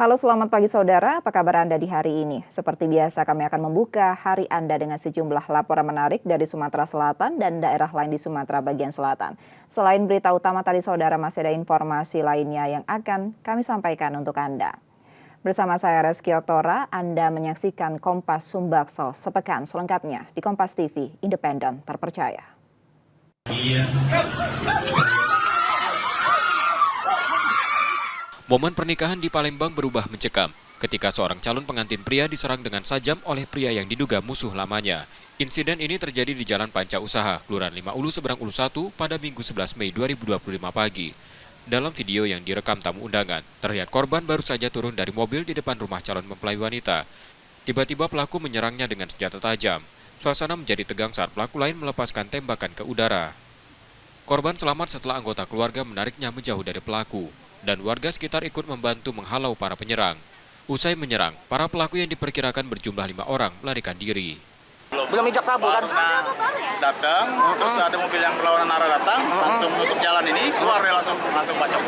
Halo, selamat pagi saudara. Apa kabar Anda di hari ini? Seperti biasa, kami akan membuka hari Anda dengan sejumlah laporan menarik dari Sumatera Selatan dan daerah lain di Sumatera bagian selatan. Selain berita utama tadi saudara, masih ada informasi lainnya yang akan kami sampaikan untuk Anda. Bersama saya Reski Oktora, Anda menyaksikan Kompas Sumbaksel sepekan selengkapnya di Kompas TV, independen, terpercaya. Momen pernikahan di Palembang berubah mencekam ketika seorang calon pengantin pria diserang dengan sajam oleh pria yang diduga musuh lamanya. Insiden ini terjadi di Jalan Panca Usaha, Kelurahan 5 Ulu, Seberang Ulu 1 pada Minggu 11 Mei 2025 pagi. Dalam video yang direkam tamu undangan, terlihat korban baru saja turun dari mobil di depan rumah calon mempelai wanita. Tiba-tiba pelaku menyerangnya dengan senjata tajam. Suasana menjadi tegang saat pelaku lain melepaskan tembakan ke udara. Korban selamat setelah anggota keluarga menariknya menjauh dari pelaku, dan warga sekitar ikut membantu menghalau para penyerang. Usai menyerang, para pelaku yang diperkirakan berjumlah 5 orang melarikan diri. Belum ijab kabul kan? Datang, terus ada mobil yang berlawanan arah datang, langsung menutup jalan ini, keluar dia langsung bacok.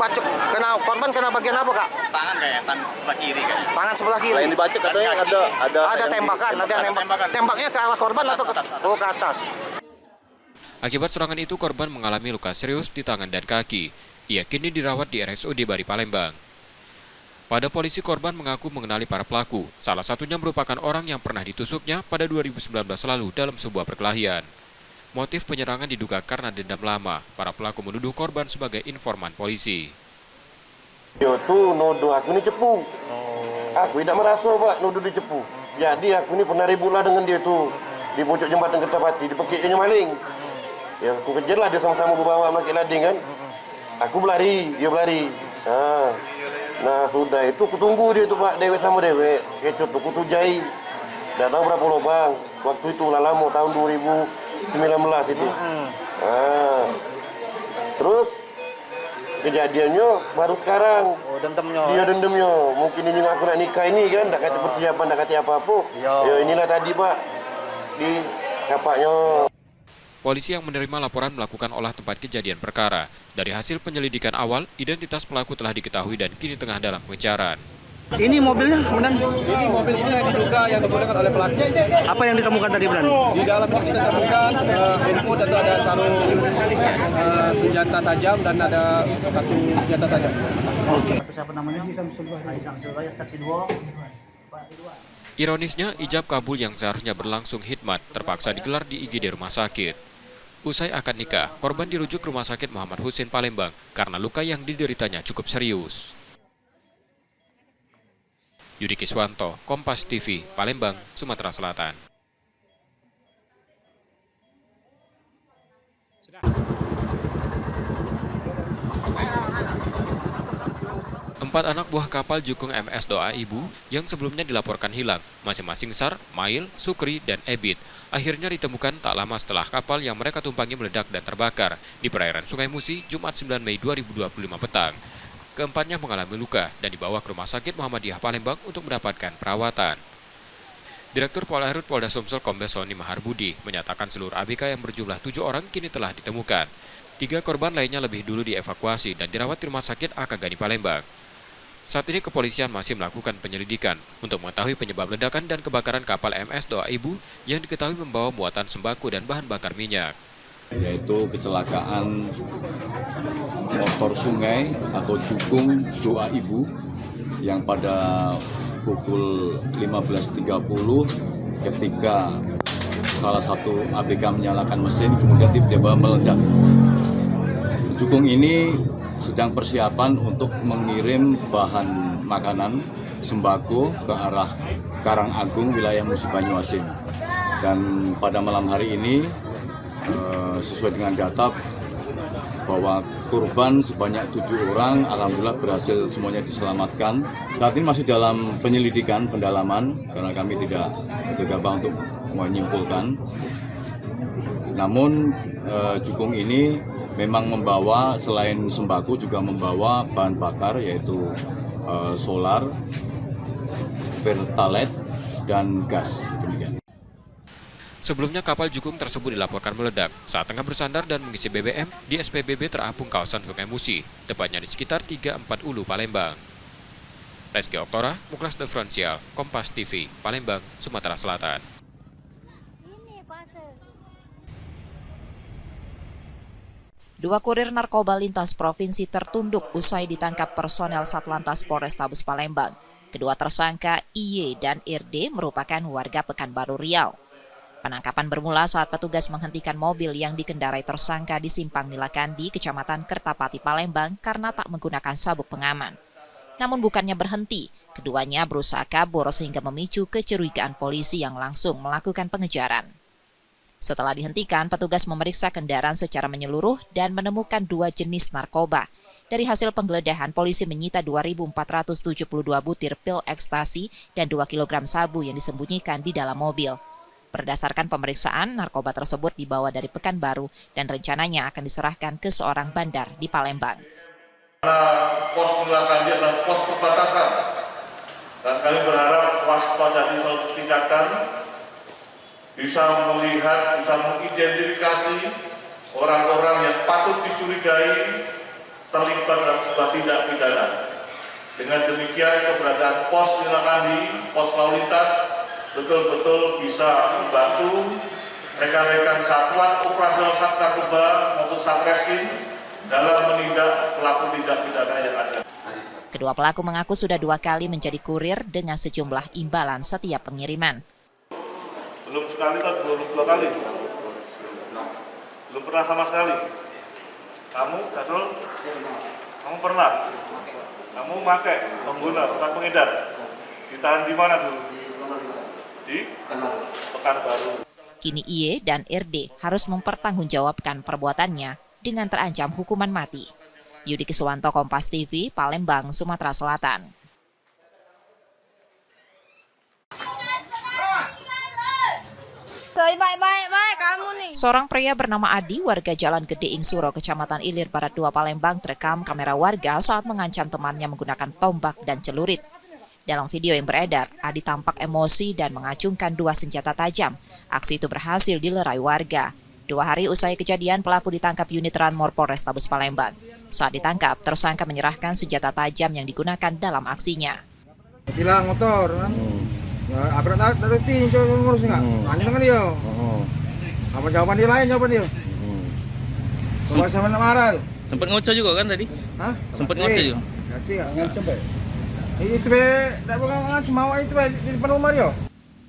Bacok, korban kena bagian apa kak? Tangan kayak, sebelah kiri kayaknya. Tangan sebelah kiri. Yang dibacok katanya Ada tembakan, tembakan. Tembaknya ke arah korban atau ke atas. Oh, ke atas. Akibat serangan itu, korban mengalami luka serius di tangan dan kaki. Ia kini dirawat di RSUD Bari Palembang. Pada polisi, korban mengaku mengenali para pelaku. Salah satunya merupakan orang yang pernah ditusuknya pada 2019 lalu dalam sebuah perkelahian. Motif penyerangan diduga karena dendam lama. Para pelaku menuduh korban sebagai informan polisi. Dia tuh nuduh aku ini cepu. Aku tidak merasa pak nuduh dia cepu. Jadi aku ini pernah ribut lah dengan dia tuh di pucuk jembatan Kertapati, dipekiknya maling. Ya aku kejar lah dia sama-sama berbawa pakai lading kan. Aku berlari, dia berlari. Nah sudah itu kutunggu dia tuh pak, dewek sama dewek. Kecut tuh kutujai. Tidak tahu berapa lubang. Waktu itu lama tahun 2019 itu. Terus kejadiannya baru sekarang. Oh, dendamnya. Dia dendamnya. Mungkin ini aku nak nikah ini kan, tak kata persiapan, tak kata apa-apa. Ya inilah tadi pak, di kapaknya. Polisi yang menerima laporan melakukan olah tempat kejadian perkara. Dari hasil penyelidikan awal, identitas pelaku telah diketahui dan kini tengah dalam pengejaran. Ini mobilnya kemudian Ini mobil ini yang digunakan oleh pelaku. apa yang ditemukan tadi Bran? Di dalamnya kita temukan handphone dan ada sarung senjata tajam dan ada satu senjata tajam. Siapa namanya? Saksi dua. Ironisnya, ijab kabul yang seharusnya berlangsung hikmat terpaksa digelar di IGD rumah sakit. Usai akad nikah, korban dirujuk ke Rumah Sakit Muhammad Husin Palembang karena luka yang dideritanya cukup serius. Yudi Kiswanto, Kompas TV, Palembang, Sumatera Selatan. Empat anak buah kapal Jukung MS Doa Ibu yang sebelumnya dilaporkan hilang, masing-masing Sar, Mail, Sukri, dan Ebit, akhirnya ditemukan tak lama setelah kapal yang mereka tumpangi meledak dan terbakar di perairan Sungai Musi, Jumat 9 Mei 2025 petang. Keempatnya mengalami luka dan dibawa ke Rumah Sakit Muhammadiyah Palembang untuk mendapatkan perawatan. Direktur Polairut Polda Sumsel Kombes Sony Maharbudi menyatakan seluruh ABK yang berjumlah 7 orang kini telah ditemukan. 3 korban lainnya lebih dulu dievakuasi dan dirawat di Rumah Sakit AK Gani Palembang. Saat ini kepolisian masih melakukan penyelidikan untuk mengetahui penyebab ledakan dan kebakaran kapal MS Doa Ibu yang diketahui membawa muatan sembako dan bahan bakar minyak. Yaitu kecelakaan motor sungai atau Jukung Doa Ibu yang pada pukul 15.30 ketika salah satu ABK menyalakan mesin kemudian tiba-tiba meledak. Jukung ini sedang persiapan untuk mengirim bahan makanan sembako ke arah Karang Agung wilayah Musi Banyuasin. Dan pada malam hari ini sesuai dengan data bahwa korban sebanyak 7 orang alhamdulillah berhasil semuanya diselamatkan. Saat ini masih dalam penyelidikan pendalaman karena kami tidak gegabah untuk menyimpulkan. Namun Jukung ini memang membawa selain sembako juga membawa bahan bakar yaitu solar, pertalite, dan gas. Demikian. Sebelumnya kapal Jukung tersebut dilaporkan meledak saat tengah bersandar dan mengisi BBM di SPBB terapung kawasan Sungai Musi, tepatnya di sekitar 34 Ulu Palembang. Reski Oktora, Muklas Differential, Kompas TV, Palembang, Sumatera Selatan. Dua kurir narkoba lintas provinsi tertunduk usai ditangkap personel Satlantas Polrestabes Palembang. Kedua tersangka IY dan RD merupakan warga Pekanbaru Riau. Penangkapan bermula saat petugas menghentikan mobil yang dikendarai tersangka di Simpang Nilakandi, Kecamatan Kertapati, Palembang karena tak menggunakan sabuk pengaman. Namun bukannya berhenti, keduanya berusaha kabur sehingga memicu kecurigaan polisi yang langsung melakukan pengejaran. Setelah dihentikan, petugas memeriksa kendaraan secara menyeluruh dan menemukan 2 jenis narkoba. Dari hasil penggeledahan, polisi menyita 2.472 butir pil ekstasi dan 2 kg sabu yang disembunyikan di dalam mobil. Berdasarkan pemeriksaan, narkoba tersebut dibawa dari Pekanbaru dan rencananya akan diserahkan ke seorang bandar di Palembang. Pos Nilakandi adalah pos perbatasan dan kami berharap waspada ini selalu ditingkatkan, bisa melihat, bisa mengidentifikasi orang-orang yang patut dicurigai terlibat dalam sebuah tindak pidana. Dengan demikian keberadaan pos Nilakandi, pos lalu lintas betul-betul bisa membantu rekan-rekan satuan operasional Sat Narkoba maupun Satreskrim dalam menindak pelaku tindak pidana yang ada. Kedua pelaku mengaku sudah 2 kali menjadi kurir dengan sejumlah imbalan setiap pengiriman. Belum sekali atau belum 2 kali? Belum pernah sama sekali. Kamu, Gasul? Kamu pernah? Kamu pakai, pengguna, bukan pengedar? Ditahan di mana dulu? Di Pekanbaru. Kini IY dan RD harus mempertanggungjawabkan perbuatannya dengan terancam hukuman mati. Yudi Kiswanto, Kompas TV, Palembang, Sumatera Selatan. Seorang pria bernama Adi, warga Jalan Gede Ingsuro, Kecamatan Ilir Barat 2, Palembang, terekam kamera warga saat mengancam temannya menggunakan tombak dan celurit. Dalam video yang beredar, Adi tampak emosi dan mengacungkan 2 senjata tajam. Aksi itu berhasil dilerai warga. 2 hari usai kejadian, pelaku ditangkap unit Ranmor Polrestabes Palembang. Saat ditangkap, tersangka menyerahkan senjata tajam yang digunakan dalam aksinya. Hilang motor kan? Abrak tadi ngurus nggak? Tanya dengan dia. Apa jawaban dia lain jawaban dia? Kalau sama marah. Sempat ngoceh juga kan tadi? Hah? Sempat ngoceh juga. Nanti nggak coba. Itu tak boleh cuma itu di depan rumah dia.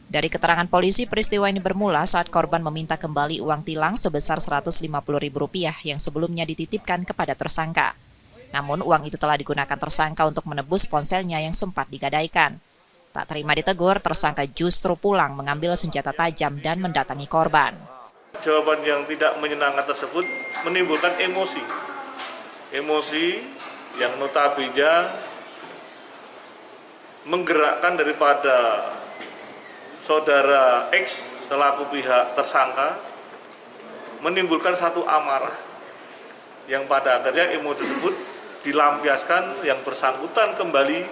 Dari keterangan polisi, peristiwa ini bermula saat korban meminta kembali uang tilang sebesar Rp150.000 yang sebelumnya dititipkan kepada tersangka. Namun uang itu telah digunakan tersangka untuk menebus ponselnya yang sempat digadaikan. Tak terima ditegur, tersangka justru pulang mengambil senjata tajam dan mendatangi korban. Jawaban yang tidak menyenangkan tersebut menimbulkan emosi. Emosi yang notabene menggerakkan daripada saudara X selaku pihak tersangka menimbulkan satu amarah yang pada akhirnya emosi tersebut dilampiaskan, yang bersangkutan kembali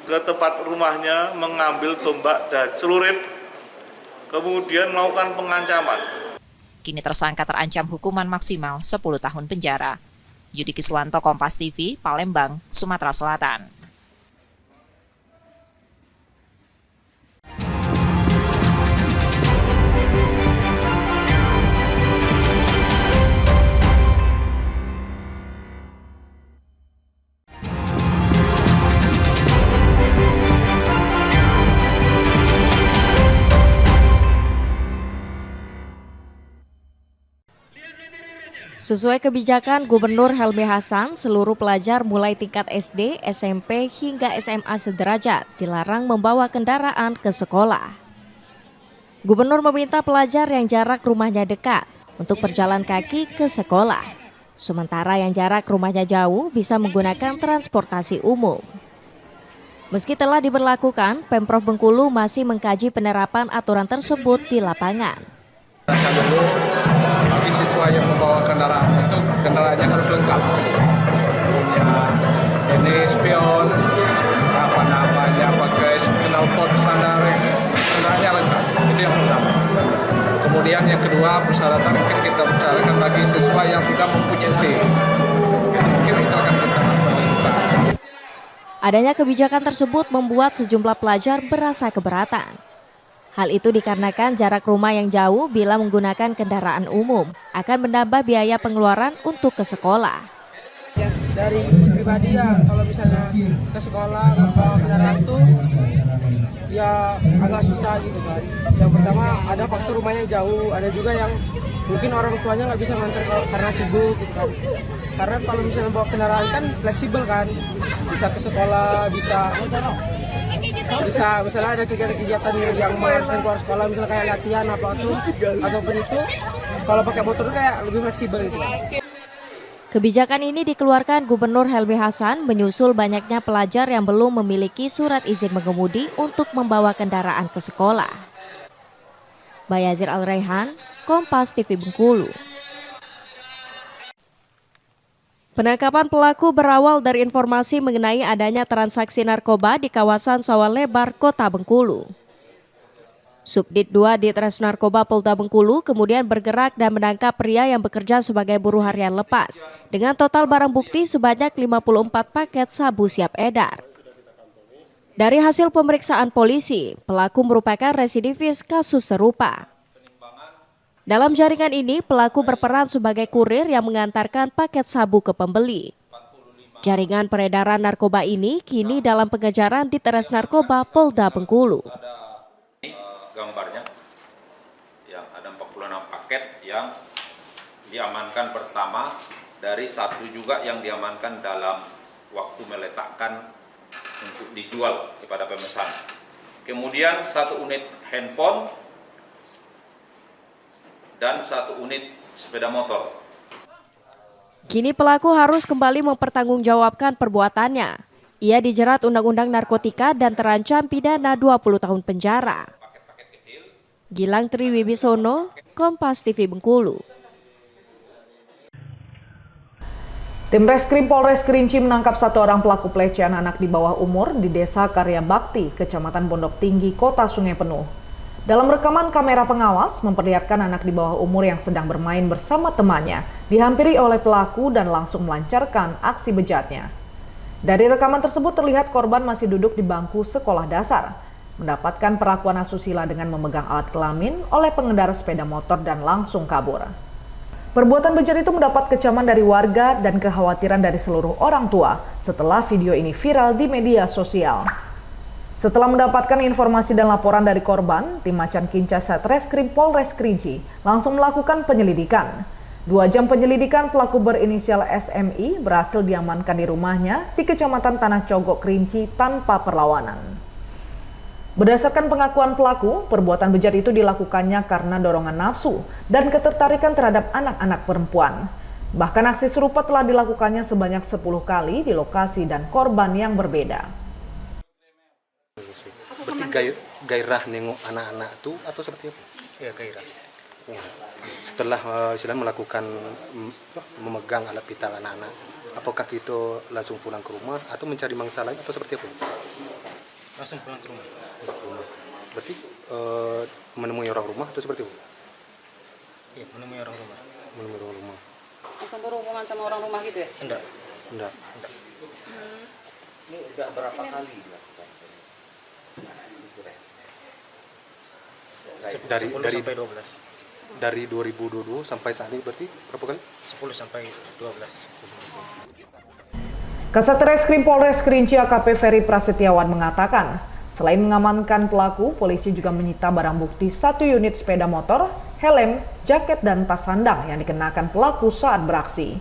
ke tempat rumahnya mengambil tombak dan celurit, kemudian melakukan pengancaman. Kini tersangka terancam hukuman maksimal 10 tahun penjara. Yudi Kiswanto, Kompas TV, Palembang, Sumatera Selatan. Sesuai kebijakan Gubernur Helmi Hasan, seluruh pelajar mulai tingkat SD, SMP, hingga SMA sederajat dilarang membawa kendaraan ke sekolah. Gubernur meminta pelajar yang jarak rumahnya dekat untuk berjalan kaki ke sekolah. Sementara yang jarak rumahnya jauh bisa menggunakan transportasi umum. Meski telah diberlakukan, Pemprov Bengkulu masih mengkaji penerapan aturan tersebut di lapangan. Bagi siswa yang membawa kendaraan itu kendaraannya harus lengkap. Punya ini spion, pakai knalpot standar, kendaraannya lengkap. Itu yang pertama. Kemudian yang kedua, persyaratan mungkin kita bicarakan bagi siswa yang sudah mempunyai SIM. Mungkin itu akan kita lakukan. Adanya kebijakan tersebut membuat sejumlah pelajar merasa keberatan. Hal itu dikarenakan jarak rumah yang jauh bila menggunakan kendaraan umum akan menambah biaya pengeluaran untuk ke sekolah. Ya, dari pribadi ya, kalau misalnya ke sekolah bawa kendaraan tuh ya agak susah gitu kan. Yang pertama ada faktor rumahnya jauh, ada juga yang mungkin orang tuanya nggak bisa nganter karena sibuk gitu kan. Karena kalau misalnya bawa kendaraan kan fleksibel kan, bisa ke sekolah, bisa misalnya ada kegiatan-kegiatan yang mengharuskan keluar sekolah, misalnya kayak latihan apa tuh ataupun itu, kalau pakai motor tuh kayak lebih fleksibel gitu. Kebijakan ini dikeluarkan Gubernur Helmi Hasan menyusul banyaknya pelajar yang belum memiliki surat izin mengemudi untuk membawa kendaraan ke sekolah. Bayazir Al-Raihan, Kompas TV Bengkulu. Penangkapan pelaku berawal dari informasi mengenai adanya transaksi narkoba di kawasan Sawah Lebar, Kota Bengkulu. Subdit 2 Ditres Narkoba Polda Bengkulu kemudian bergerak dan menangkap pria yang bekerja sebagai buruh harian lepas dengan total barang bukti sebanyak 54 paket sabu siap edar. Dari hasil pemeriksaan polisi, pelaku merupakan residivis kasus serupa. Dalam jaringan ini, pelaku berperan sebagai kurir yang mengantarkan paket sabu ke pembeli. Jaringan peredaran narkoba ini kini dalam pengejaran Ditres Narkoba Polda Bengkulu. Gambarnya yang ada 46 paket yang diamankan pertama, dari satu juga yang diamankan dalam waktu meletakkan untuk dijual kepada pemesan. Kemudian 1 unit handphone dan 1 unit sepeda motor. Kini pelaku harus kembali mempertanggungjawabkan perbuatannya. Ia dijerat Undang-Undang Narkotika dan terancam pidana 20 tahun penjara. Gilang Triwibisono, Kompas TV Bengkulu. Tim Reskrim Polres Kerinci menangkap 1 orang pelaku pelecehan anak di bawah umur di Desa Karya Bakti, Kecamatan Pondok Tinggi, Kota Sungai Penuh. Dalam rekaman kamera pengawas memperlihatkan anak di bawah umur yang sedang bermain bersama temannya dihampiri oleh pelaku dan langsung melancarkan aksi bejatnya. Dari rekaman tersebut terlihat korban masih duduk di bangku sekolah dasar, mendapatkan perlakuan asusila dengan memegang alat kelamin oleh pengendara sepeda motor dan langsung kabur. Perbuatan bejat itu mendapat kecaman dari warga dan kekhawatiran dari seluruh orang tua setelah video ini viral di media sosial. Setelah mendapatkan informasi dan laporan dari korban, tim Macan Kinca Satreskrim Polres Kerinci langsung melakukan penyelidikan. 2 jam penyelidikan, pelaku berinisial SMI berhasil diamankan di rumahnya di Kecamatan Tanah Cogok, Kerinci tanpa perlawanan. Berdasarkan pengakuan pelaku, perbuatan bejat itu dilakukannya karena dorongan nafsu dan ketertarikan terhadap anak-anak perempuan. Bahkan aksi serupa telah dilakukannya sebanyak 10 kali di lokasi dan korban yang berbeda. Berarti gairah nengok anak-anak itu atau seperti apa? Iya, gairah. Ya. Setelah melakukan memegang alat vital anak-anak, apakah itu langsung pulang ke rumah atau mencari mangsa lain atau seperti apa? Langsung pulang ke rumah. Berarti menemui orang rumah atau seperti apa? Iya, menemui orang rumah. Menemui orang rumah. Langsung berhubungan sama orang rumah gitu ya? Enggak. Ini udah berapa kali dilakukan? Dari 10 sampai 12. Dari 2022 sampai saat ini berarti berapa kali? 10 sampai 12. Kasat Reskrim Polres Kerinci AKP Ferry Prasetyawan mengatakan, selain mengamankan pelaku, polisi juga menyita barang bukti 1 unit sepeda motor, helm, jaket, dan tas sandang yang dikenakan pelaku saat beraksi.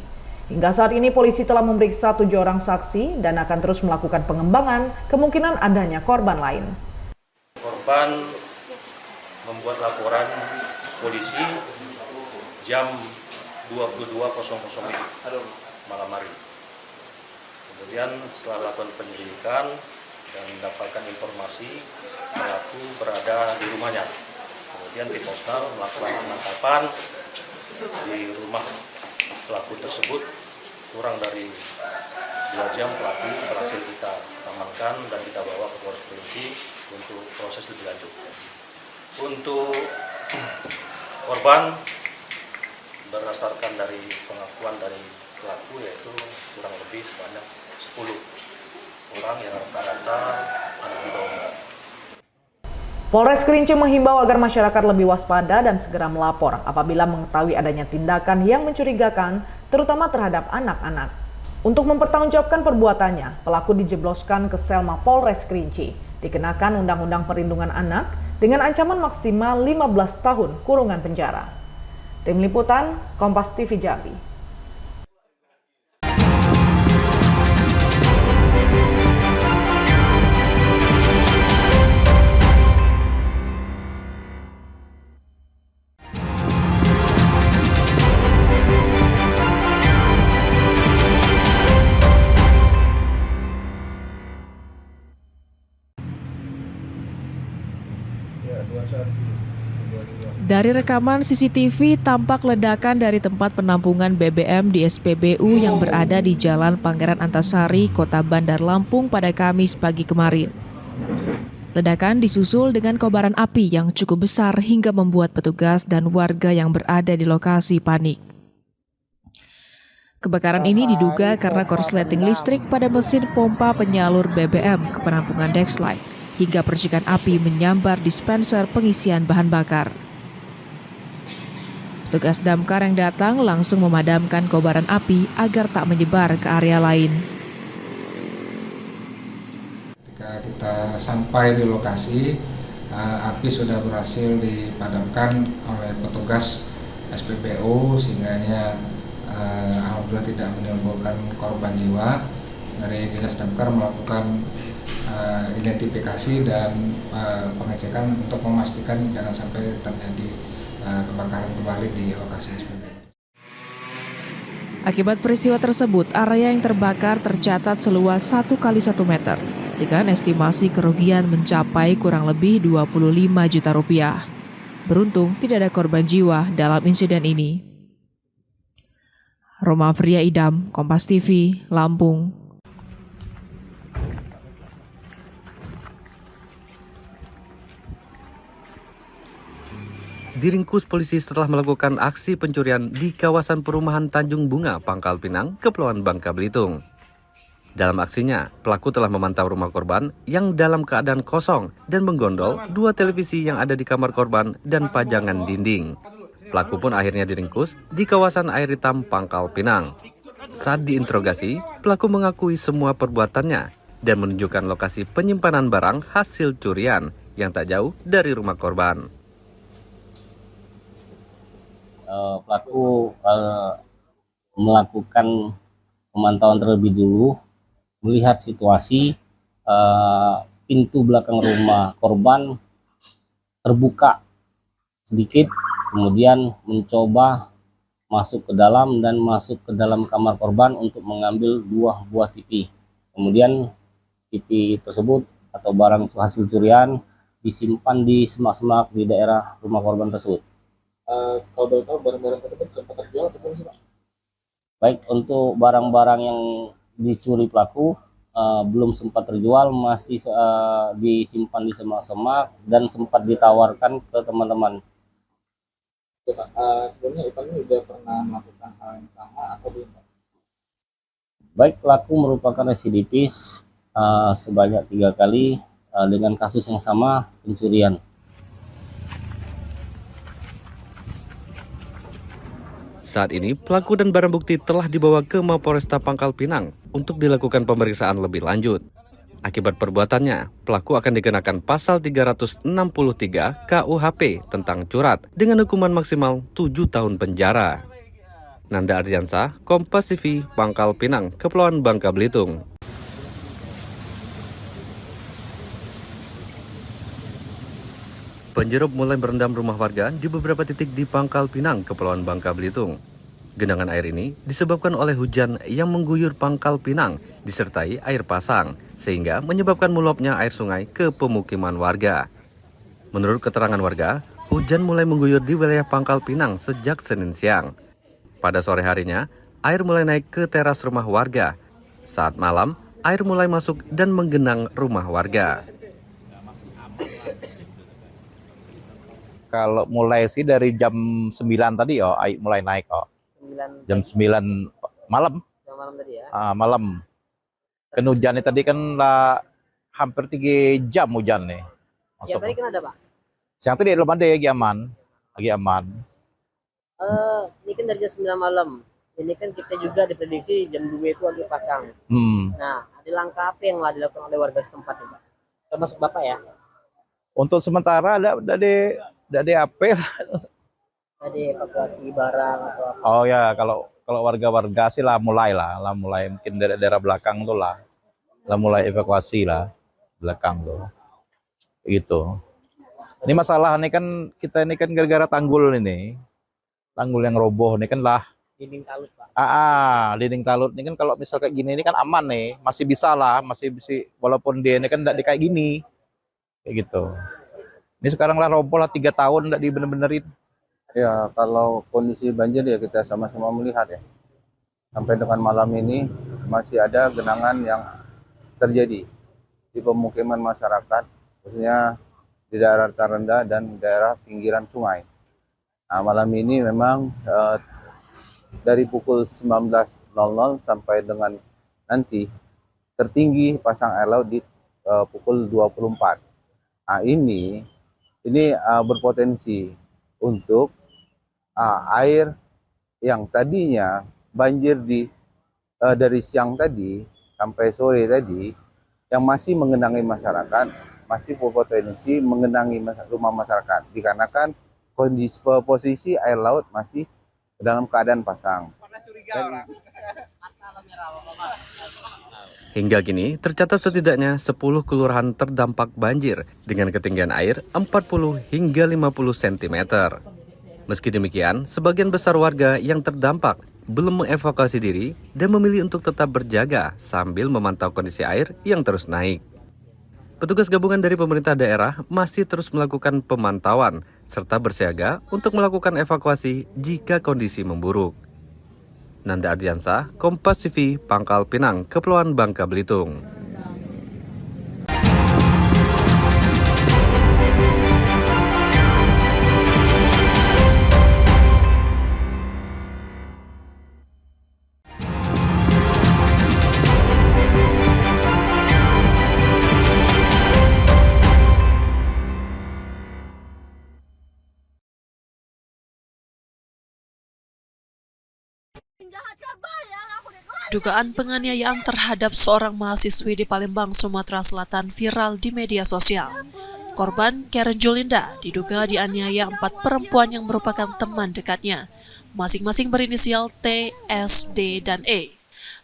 Hingga saat ini polisi telah memeriksa 7 orang saksi dan akan terus melakukan pengembangan kemungkinan adanya korban lain. Korban membuat laporan polisi jam 22.00 malam hari. Kemudian setelah lakukan penyelidikan dan mendapatkan informasi pelaku berada di rumahnya. Kemudian tim Postal melakukan penangkapan di rumah pelaku tersebut. Kurang dari 2 jam pelaku berhasil kita amankan dan kita bawa ke Polres Kerinci untuk proses lebih lanjut. Untuk korban berdasarkan dari pengakuan dari pelaku yaitu kurang lebih sebanyak 10 orang yang rata-rata anak di bawah umur. Polres Kerinci menghimbau agar masyarakat lebih waspada dan segera melapor apabila mengetahui adanya tindakan yang mencurigakan, terutama terhadap anak-anak. Untuk mempertanggungjawabkan perbuatannya, pelaku dijebloskan ke sel Mapolres Kerinci, dikenakan Undang-Undang Perlindungan Anak dengan ancaman maksimal 15 tahun kurungan penjara. Tim Liputan, Kompas TV Jambi. Dari rekaman CCTV, tampak ledakan dari tempat penampungan BBM di SPBU yang berada di Jalan Pangeran Antasari, Kota Bandar Lampung pada Kamis pagi kemarin. Ledakan disusul dengan kobaran api yang cukup besar hingga membuat petugas dan warga yang berada di lokasi panik. Kebakaran ini diduga karena korsleting listrik pada mesin pompa penyalur BBM ke penampungan Dexlight, hingga percikan api menyambar dispenser pengisian bahan bakar. Petugas damkar yang datang langsung memadamkan kobaran api agar tak menyebar ke area lain. Ketika kita sampai di lokasi, api sudah berhasil dipadamkan oleh petugas SPBU sehingga alhamdulillah tidak menimbulkan korban jiwa. Dari Dinas Damkar melakukan identifikasi dan pengecekan untuk memastikan jangan sampai terjadi kebakaran kembali di lokasi SPBU. Akibat peristiwa tersebut, area yang terbakar tercatat seluas 1 kali 1 meter dengan estimasi kerugian mencapai kurang lebih 25 juta rupiah. Beruntung tidak ada korban jiwa dalam insiden ini. Roma Fria Idam, Kompas TV, Lampung. Diringkus polisi setelah melakukan aksi pencurian di kawasan perumahan Tanjung Bunga, Pangkal Pinang, Kepulauan Bangka Belitung. Dalam aksinya, pelaku telah memantau rumah korban yang dalam keadaan kosong dan menggondol 2 televisi yang ada di kamar korban dan pajangan dinding. Pelaku pun akhirnya diringkus di kawasan Air Hitam, Pangkal Pinang. Saat diinterogasi, pelaku mengakui semua perbuatannya dan menunjukkan lokasi penyimpanan barang hasil curian yang tak jauh dari rumah korban. Pelaku melakukan pemantauan terlebih dulu, melihat situasi pintu belakang rumah korban terbuka sedikit, kemudian mencoba masuk ke dalam dan masuk ke dalam kamar korban untuk mengambil 2 buah TV. Kemudian TV tersebut atau barang hasil curian disimpan di semak-semak di daerah rumah korban tersebut. Kalau boleh tahu barang-barang tersebut sempat terjual atau belum sih Pak? Baik, untuk barang-barang yang dicuri pelaku belum sempat terjual, masih disimpan di semak-semak dan sempat ditawarkan ke teman-teman. Oke Pak, sebelumnya Ipan ini sudah pernah melakukan hal yang sama atau belum Pak? Baik, pelaku merupakan residivis sebanyak 3 kali dengan kasus yang sama, pencurian. Saat ini, pelaku dan barang bukti telah dibawa ke Mapolresta Pangkal Pinang untuk dilakukan pemeriksaan lebih lanjut. Akibat perbuatannya, pelaku akan dikenakan pasal 363 KUHP tentang curat dengan hukuman maksimal 7 tahun penjara. Nanda Ardiansah, Kompas TV, Pangkal Pinang, Kepulauan Bangka Belitung. Banjir rob mulai merendam rumah warga di beberapa titik di Pangkal Pinang, Kepulauan Bangka Belitung. Genangan air ini disebabkan oleh hujan yang mengguyur Pangkal Pinang disertai air pasang, sehingga menyebabkan meluapnya air sungai ke pemukiman warga. Menurut keterangan warga, hujan mulai mengguyur di wilayah Pangkal Pinang sejak Senin siang. Pada sore harinya, air mulai naik ke teras rumah warga. Saat malam, air mulai masuk dan menggenang rumah warga. Kalau mulai sih dari jam 9 tadi air mulai naik Jam 9 malam. Yang malam tadi ya? Malam. Kan hujannya tadi kan lah hampir 3 jam hujan nih. Siang tadi kan ada, Pak? Siang tadi belum ada, lagi aman. Ini kan dari jam 9 malam. Ini kan kita juga diprediksi jam 2 itu lagi pasang. Nah, ada langkah apa yang dilakukan oleh warga setempat nih, Pak? Termasuk Bapak ya? Untuk sementara ada apa? Ada evakuasi barang atau apa? Oh ya, kalau warga-warga sih mulai mungkin dari daerah belakang tuh lah mulai evakuasi lah belakang tuh. Gitu. Ini masalah nih kan kita ini kan gara-gara tanggul yang roboh nih kan lah. Dinding talut, Pak. Dinding talut ini kan kalau misal kayak gini ini kan aman nih, masih bisa walaupun dia ini kan tidak kayak gini, kayak gitu. Ini sekarang lah roboh lah 3 tahun tidak dibener-benerin. Ya, kalau kondisi banjir ya kita sama-sama melihat ya. Sampai dengan malam ini masih ada genangan yang terjadi di pemukiman masyarakat, khususnya di daerah terendah dan daerah pinggiran sungai. Nah, malam ini memang dari pukul 19.00 sampai dengan nanti tertinggi pasang air laut di pukul 24. Nah, ini berpotensi untuk air yang tadinya banjir dari siang tadi sampai sore tadi yang masih mengenangi masyarakat, masih berpotensi mengenangi rumah masyarakat dikarenakan posisi air laut masih dalam keadaan pasang. Hingga kini tercatat setidaknya 10 kelurahan terdampak banjir dengan ketinggian air 40 hingga 50 cm. Meski demikian, sebagian besar warga yang terdampak belum mengevakuasi diri dan memilih untuk tetap berjaga sambil memantau kondisi air yang terus naik. Petugas gabungan dari pemerintah daerah masih terus melakukan pemantauan serta bersiaga untuk melakukan evakuasi jika kondisi memburuk. Nanda Ardiansah, Kompas TV, Pangkal Pinang, Kepulauan Bangka Belitung. Dugaan penganiayaan terhadap seorang mahasiswi di Palembang, Sumatera Selatan viral di media sosial. Korban, Karen Julinda, diduga dianiaya 4 perempuan yang merupakan teman dekatnya, masing-masing berinisial T, S, D, dan E.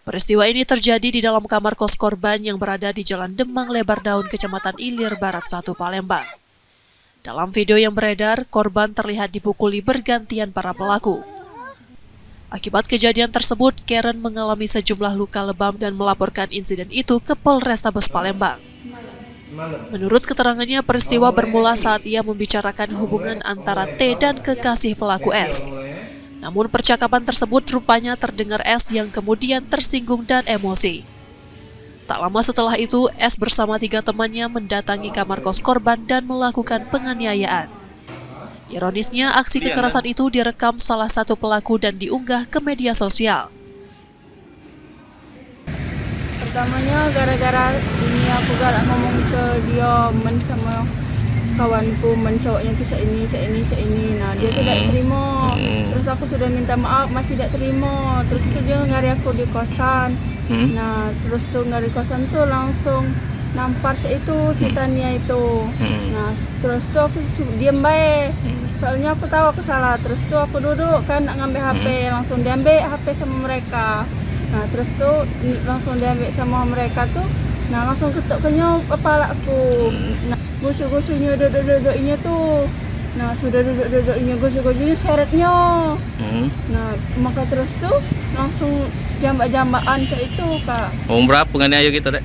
Peristiwa ini terjadi di dalam kamar kos korban yang berada di Jalan Demang Lebar Daun, Kecamatan Ilir Barat 1, Palembang. Dalam video yang beredar, korban terlihat dipukuli bergantian para pelaku. Akibat kejadian tersebut, Karen mengalami sejumlah luka lebam dan melaporkan insiden itu ke Polrestabes Palembang. Menurut keterangannya, peristiwa bermula saat ia membicarakan hubungan antara T dan kekasih pelaku S. Namun percakapan tersebut rupanya terdengar S yang kemudian tersinggung dan emosi. Tak lama setelah itu, S bersama 3 temannya mendatangi kamar kos korban dan melakukan penganiayaan. Ironisnya, aksi kekerasan itu direkam salah satu pelaku dan diunggah ke media sosial. Pertamanya gara-gara ini aku galak ngomong ke dia sama kawanku, cowoknya tuh cak ini. Nah, dia tuh tidak terima. Terus aku sudah minta maaf, masih tidak terima. Terus tuh dia ngari aku di kosan. Nah, terus tuh ngari kosan tuh langsung nampar itu si Tania itu. Nah, terus tuh aku diam baik. Soalnya aku tahu aku salah. Terus tuh aku duduk kan ngambil HP, langsung diambil HP sama mereka. Nah, terus tuh langsung diambil sama mereka tuh. Nah, langsung ketuk kenyop kepala aku. Nah, gosok-gosoknya duduk-duduknya tuh. Nah, sudah duduk-duduknya gosok-gosoknya seretnya. Nah, maka terus tuh langsung jambak-jambakan itu, Kak. Uang berapa penganiaya gitu, Dek?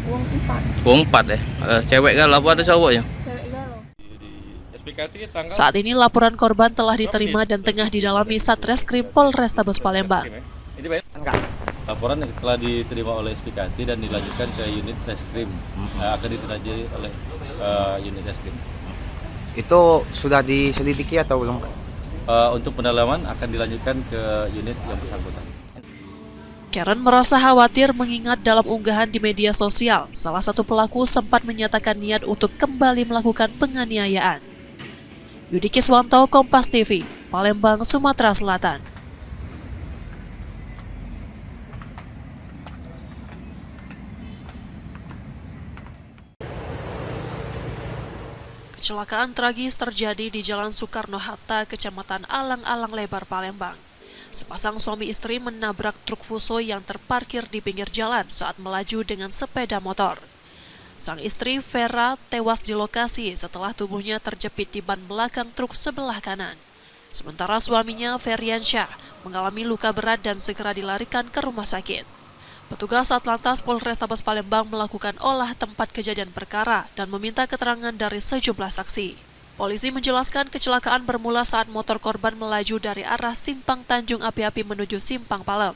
Uang 4. Uang 4 ya? Cewek galau apa ada cowoknya? Saat ini laporan korban telah diterima dan tengah didalami Satreskrim Polrestabes Palembang. Laporan yang telah diterima oleh SPKT dan dilanjutkan ke unit reskrim, akan ditindaklanjuti oleh unit reskrim. Itu sudah diselidiki atau belum? Untuk pendalaman akan dilanjutkan ke unit yang bersangkutan. Karen merasa khawatir mengingat dalam unggahan di media sosial, salah satu pelaku sempat menyatakan niat untuk kembali melakukan penganiayaan. Yudi Kiswanto, Kompas TV, Palembang, Sumatera Selatan. Kecelakaan tragis terjadi di Jalan Soekarno-Hatta, Kecamatan Alang-Alang Lebar, Palembang. Sepasang suami istri menabrak truk fuso yang terparkir di pinggir jalan saat melaju dengan sepeda motor. Sang istri, Vera, tewas di lokasi setelah tubuhnya terjepit di ban belakang truk sebelah kanan. Sementara suaminya, Feriansyah, mengalami luka berat dan segera dilarikan ke rumah sakit. Petugas Satlantas Polrestabes Palembang melakukan olah tempat kejadian perkara dan meminta keterangan dari sejumlah saksi. Polisi menjelaskan kecelakaan bermula saat motor korban melaju dari arah Simpang Tanjung Api-Api menuju Simpang Palem.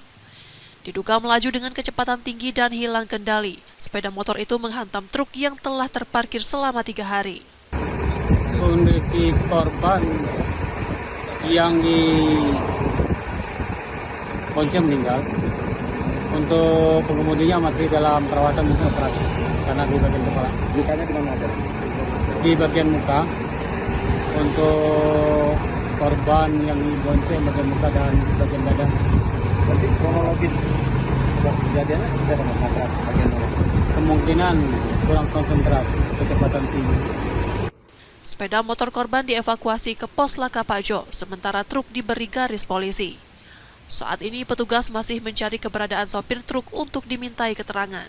Diduga melaju dengan kecepatan tinggi dan hilang kendali. Sepeda motor itu menghantam truk yang telah terparkir selama 3 hari. Kondisi korban yang di Ponce meninggal. Untuk pengemudinya masih dalam perawatan mungkin operasi karena di bagian kepala. Lukanya di mana ada? Di bagian muka. Untuk korban yang di bonceng bagian muka dan bagian badan. Berarti kronologis kejadiannya sudah ada nabrak bagian mana? Kemungkinan kurang konsentrasi, kecepatan tinggi. Sepeda motor korban dievakuasi ke Pos Laka Pajo, sementara truk diberi garis polisi. Saat ini petugas masih mencari keberadaan sopir truk untuk dimintai keterangan.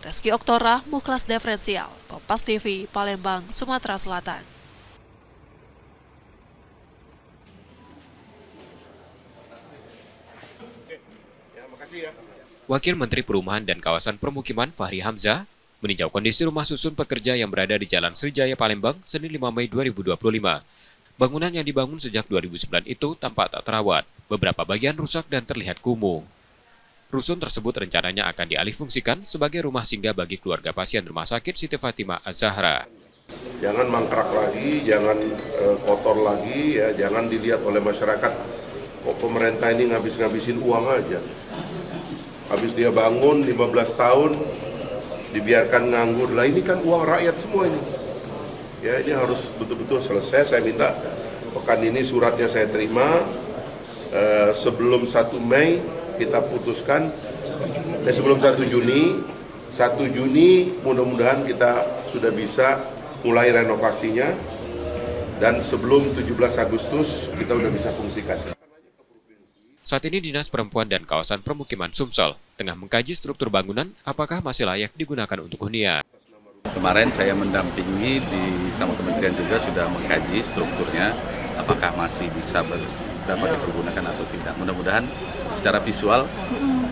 Reski Oktora, Muklas Diferensial, Kompas TV, Palembang, Sumatera Selatan. Wakil Menteri Perumahan dan Kawasan Permukiman Fahri Hamzah meninjau kondisi rumah susun pekerja yang berada di Jalan Srijaya, Palembang, Senin 5 Mei 2025. Bangunan yang dibangun sejak 2009 itu tampak tak terawat, beberapa bagian rusak dan terlihat kumuh. Rusun tersebut rencananya akan dialihfungsikan sebagai rumah singgah bagi keluarga pasien Rumah Sakit Siti Fatimah Az-Zahra. Jangan mangkrak lagi, jangan kotor lagi, ya, jangan dilihat oleh masyarakat. Kok pemerintah ini ngabis-ngabisin uang aja. Habis dia bangun 15 tahun, dibiarkan nganggur. Lah ini kan uang rakyat semua ini. Ya, ini harus betul-betul selesai. Saya minta pekan ini suratnya saya terima. Sebelum 1 Mei kita putuskan. Sebelum 1 Juni. 1 Juni mudah-mudahan kita sudah bisa mulai renovasinya. Dan sebelum 17 Agustus kita sudah bisa fungsikan. Saat ini Dinas Perempuan dan Kawasan Permukiman Sumsel tengah mengkaji struktur bangunan apakah masih layak digunakan untuk hunian. Kemarin saya mendampingi sama kementerian juga sudah mengkaji strukturnya apakah masih bisa dapat dipergunakan atau tidak. Mudah-mudahan secara visual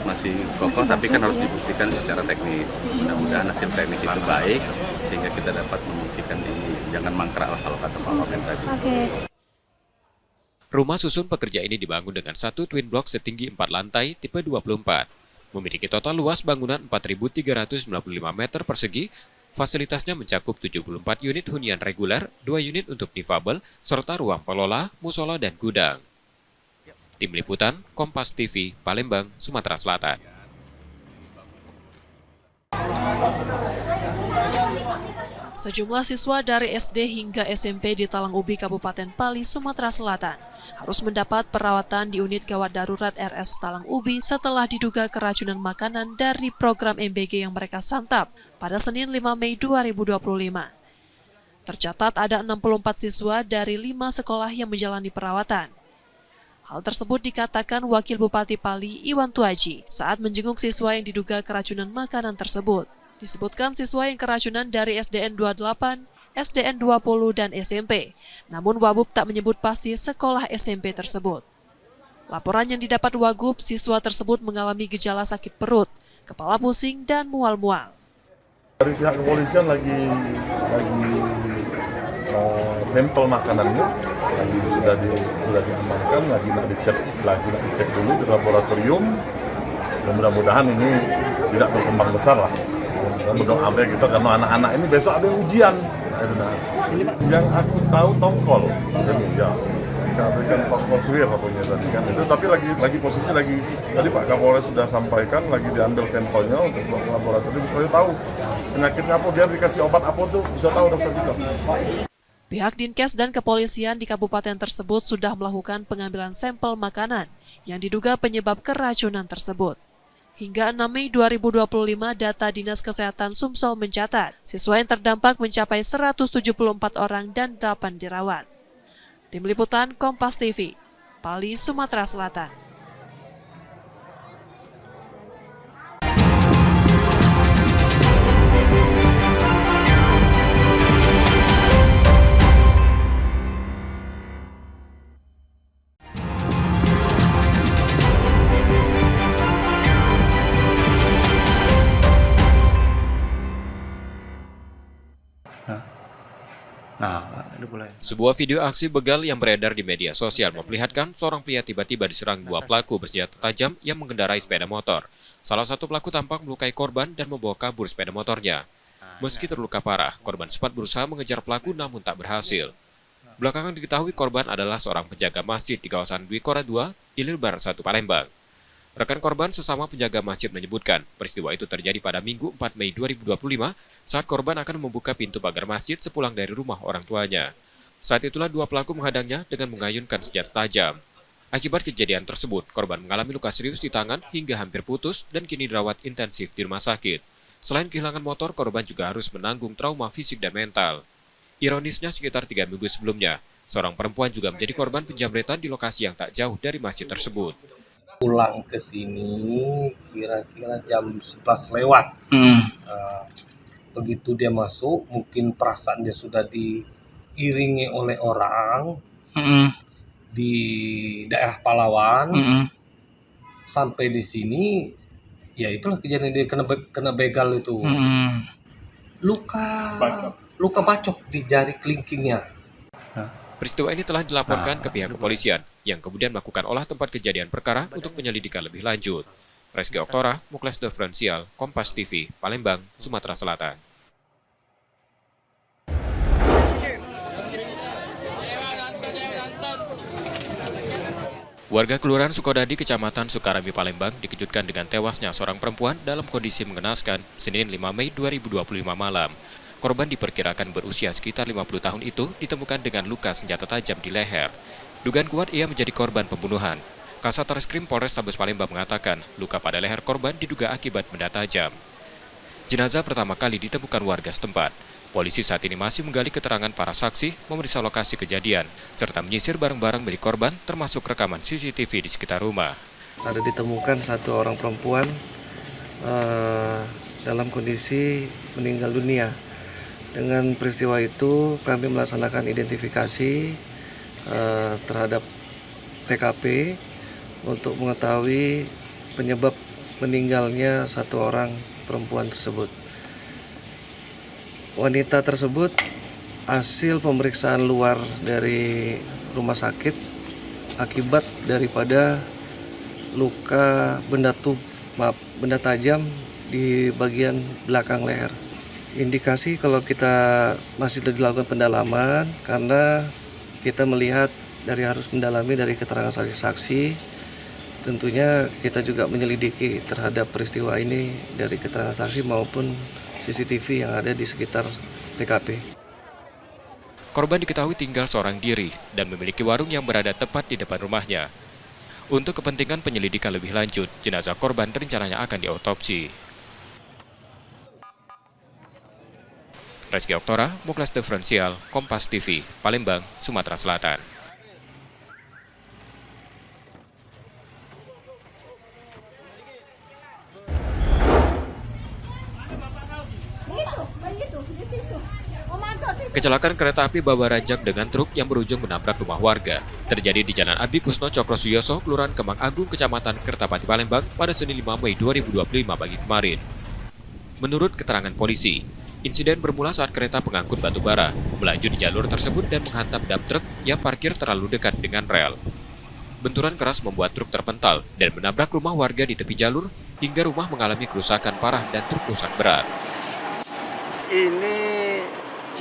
masih kokoh tapi kan harus dibuktikan secara teknis. Mudah-mudahan hasil teknis itu baik sehingga kita dapat memfungsikan ini. Jangan mangkrak lah kalau kata Pak Wamen tadi. Rumah susun pekerja ini dibangun dengan satu twin block setinggi 4 lantai tipe 24. Memiliki total luas bangunan 4.395 meter persegi, fasilitasnya mencakup 74 unit hunian reguler, 2 unit untuk difabel, serta ruang pelola, musola, dan gudang. Tim Liputan, Kompas TV, Palembang, Sumatera Selatan. Sejumlah siswa dari SD hingga SMP di Talang Ubi, Kabupaten Pali, Sumatera Selatan harus mendapat perawatan di unit gawat darurat RS Talang Ubi setelah diduga keracunan makanan dari program MBG yang mereka santap pada Senin 5 Mei 2025. Tercatat ada 64 siswa dari 5 sekolah yang menjalani perawatan. Hal tersebut dikatakan Wakil Bupati Pali, Iwan Tuaji, saat menjenguk siswa yang diduga keracunan makanan tersebut. Disebutkan siswa yang keracunan dari SDN 28, SDN 20, dan SMP. Namun Wabub tak menyebut pasti sekolah SMP tersebut. Laporan yang didapat Wagub, siswa tersebut mengalami gejala sakit perut, kepala pusing, dan mual-mual. Dari pihak kepolisian lagi sampel makanannya, sudah diamankan, lagi nak dicek dulu di laboratorium. Mudah-mudahan ini tidak berkembang besar lah. Berdoa kita karena anak-anak ini besok ada ujian. Yang aku tahu tongkol, ya. berikan konsulir katanya tadi kan itu, tapi lagi posisi lagi tadi Pak Kapolres sudah sampaikan lagi diambil sampelnya untuk laboratorium supaya tahu penyakitnya apa, dia dikasih obat apa tuh bisa tahu dokter kita. Pihak Dinkes dan kepolisian di kabupaten tersebut sudah melakukan pengambilan sampel makanan yang diduga penyebab keracunan tersebut. Hingga 6 Mei 2025, data Dinas Kesehatan Sumsel mencatat siswa yang terdampak mencapai 174 orang dan 8 dirawat. Tim Liputan Kompas TV, Pali, Sumatera Selatan. Sebuah video aksi begal yang beredar di media sosial memperlihatkan seorang pria tiba-tiba diserang dua pelaku bersenjata tajam yang mengendarai sepeda motor. Salah satu pelaku tampak melukai korban dan membawa kabur sepeda motornya. Meski terluka parah, korban sempat berusaha mengejar pelaku namun tak berhasil. Belakangan diketahui korban adalah seorang penjaga masjid di kawasan Dwi Kora 2, Ilir Barat 1, Palembang. Rekan korban sesama penjaga masjid menyebutkan peristiwa itu terjadi pada Minggu 4 Mei 2025 saat korban akan membuka pintu pagar masjid sepulang dari rumah orang tuanya. Saat itulah dua pelaku menghadangnya dengan mengayunkan senjata tajam. Akibat kejadian tersebut, korban mengalami luka serius di tangan hingga hampir putus dan kini dirawat intensif di rumah sakit. Selain kehilangan motor, korban juga harus menanggung trauma fisik dan mental. Ironisnya, sekitar 3 minggu sebelumnya, seorang perempuan juga menjadi korban penjamretan di lokasi yang tak jauh dari masjid tersebut. Pulang ke sini kira-kira jam 11 lewat. Begitu dia masuk, mungkin perasaan dia sudah diiringi oleh orang di daerah Palawan. Sampai di sini, ya itulah kejadian dia kena begal itu. Luka bacok di jari kelingkingnya. Peristiwa ini telah dilaporkan ke pihak kepolisian, yang kemudian melakukan olah tempat kejadian perkara untuk penyelidikan lebih lanjut. Reski Oktora, Muklas Diferensial, Kompas TV, Palembang, Sumatera Selatan. Warga Kelurahan Sukodadi, Kecamatan Sukarami, Palembang dikejutkan dengan tewasnya seorang perempuan dalam kondisi mengenaskan Senin 5 Mei 2025 malam. Korban diperkirakan berusia sekitar 50 tahun itu ditemukan dengan luka senjata tajam di leher. Dugaan kuat ia menjadi korban pembunuhan. Kasat Reskrim Polrestabes Palembang mengatakan luka pada leher korban diduga akibat benda tajam. Jenazah pertama kali ditemukan warga setempat. Polisi saat ini masih menggali keterangan para saksi, memeriksa lokasi kejadian, serta menyisir barang-barang milik korban termasuk rekaman CCTV di sekitar rumah. Ada ditemukan satu orang perempuan dalam kondisi meninggal dunia. Dengan peristiwa itu kami melaksanakan identifikasi terhadap TKP untuk mengetahui penyebab meninggalnya satu orang perempuan tersebut. Wanita tersebut hasil pemeriksaan luar dari rumah sakit akibat daripada luka benda tajam di bagian belakang leher. Indikasi kalau kita masih dilakukan pendalaman karena kita melihat dari harus mendalami dari keterangan saksi-saksi, tentunya kita juga menyelidiki terhadap peristiwa ini dari keterangan saksi maupun CCTV yang ada di sekitar TKP. Korban diketahui tinggal seorang diri dan memiliki warung yang berada tepat di depan rumahnya. Untuk kepentingan penyelidikan lebih lanjut, jenazah korban rencananya akan diotopsi. Reski Oktora, Muklas Diferensial, Kompas TV, Palembang, Sumatera Selatan. Kecelakaan kereta api Babaranjak dengan truk yang berujung menabrak rumah warga terjadi di Jalan Abi Kusno Cokrosuyoso, Kelurahan Kemang Agung, Kecamatan Kertapati, Palembang pada Senin 5 Mei 2025 pagi kemarin. Menurut keterangan polisi, insiden bermula saat kereta pengangkut batu bara melaju di jalur tersebut dan menghantam dam truk yang parkir terlalu dekat dengan rel. Benturan keras membuat truk terpental dan menabrak rumah warga di tepi jalur hingga rumah mengalami kerusakan parah dan truk rusak berat. Ini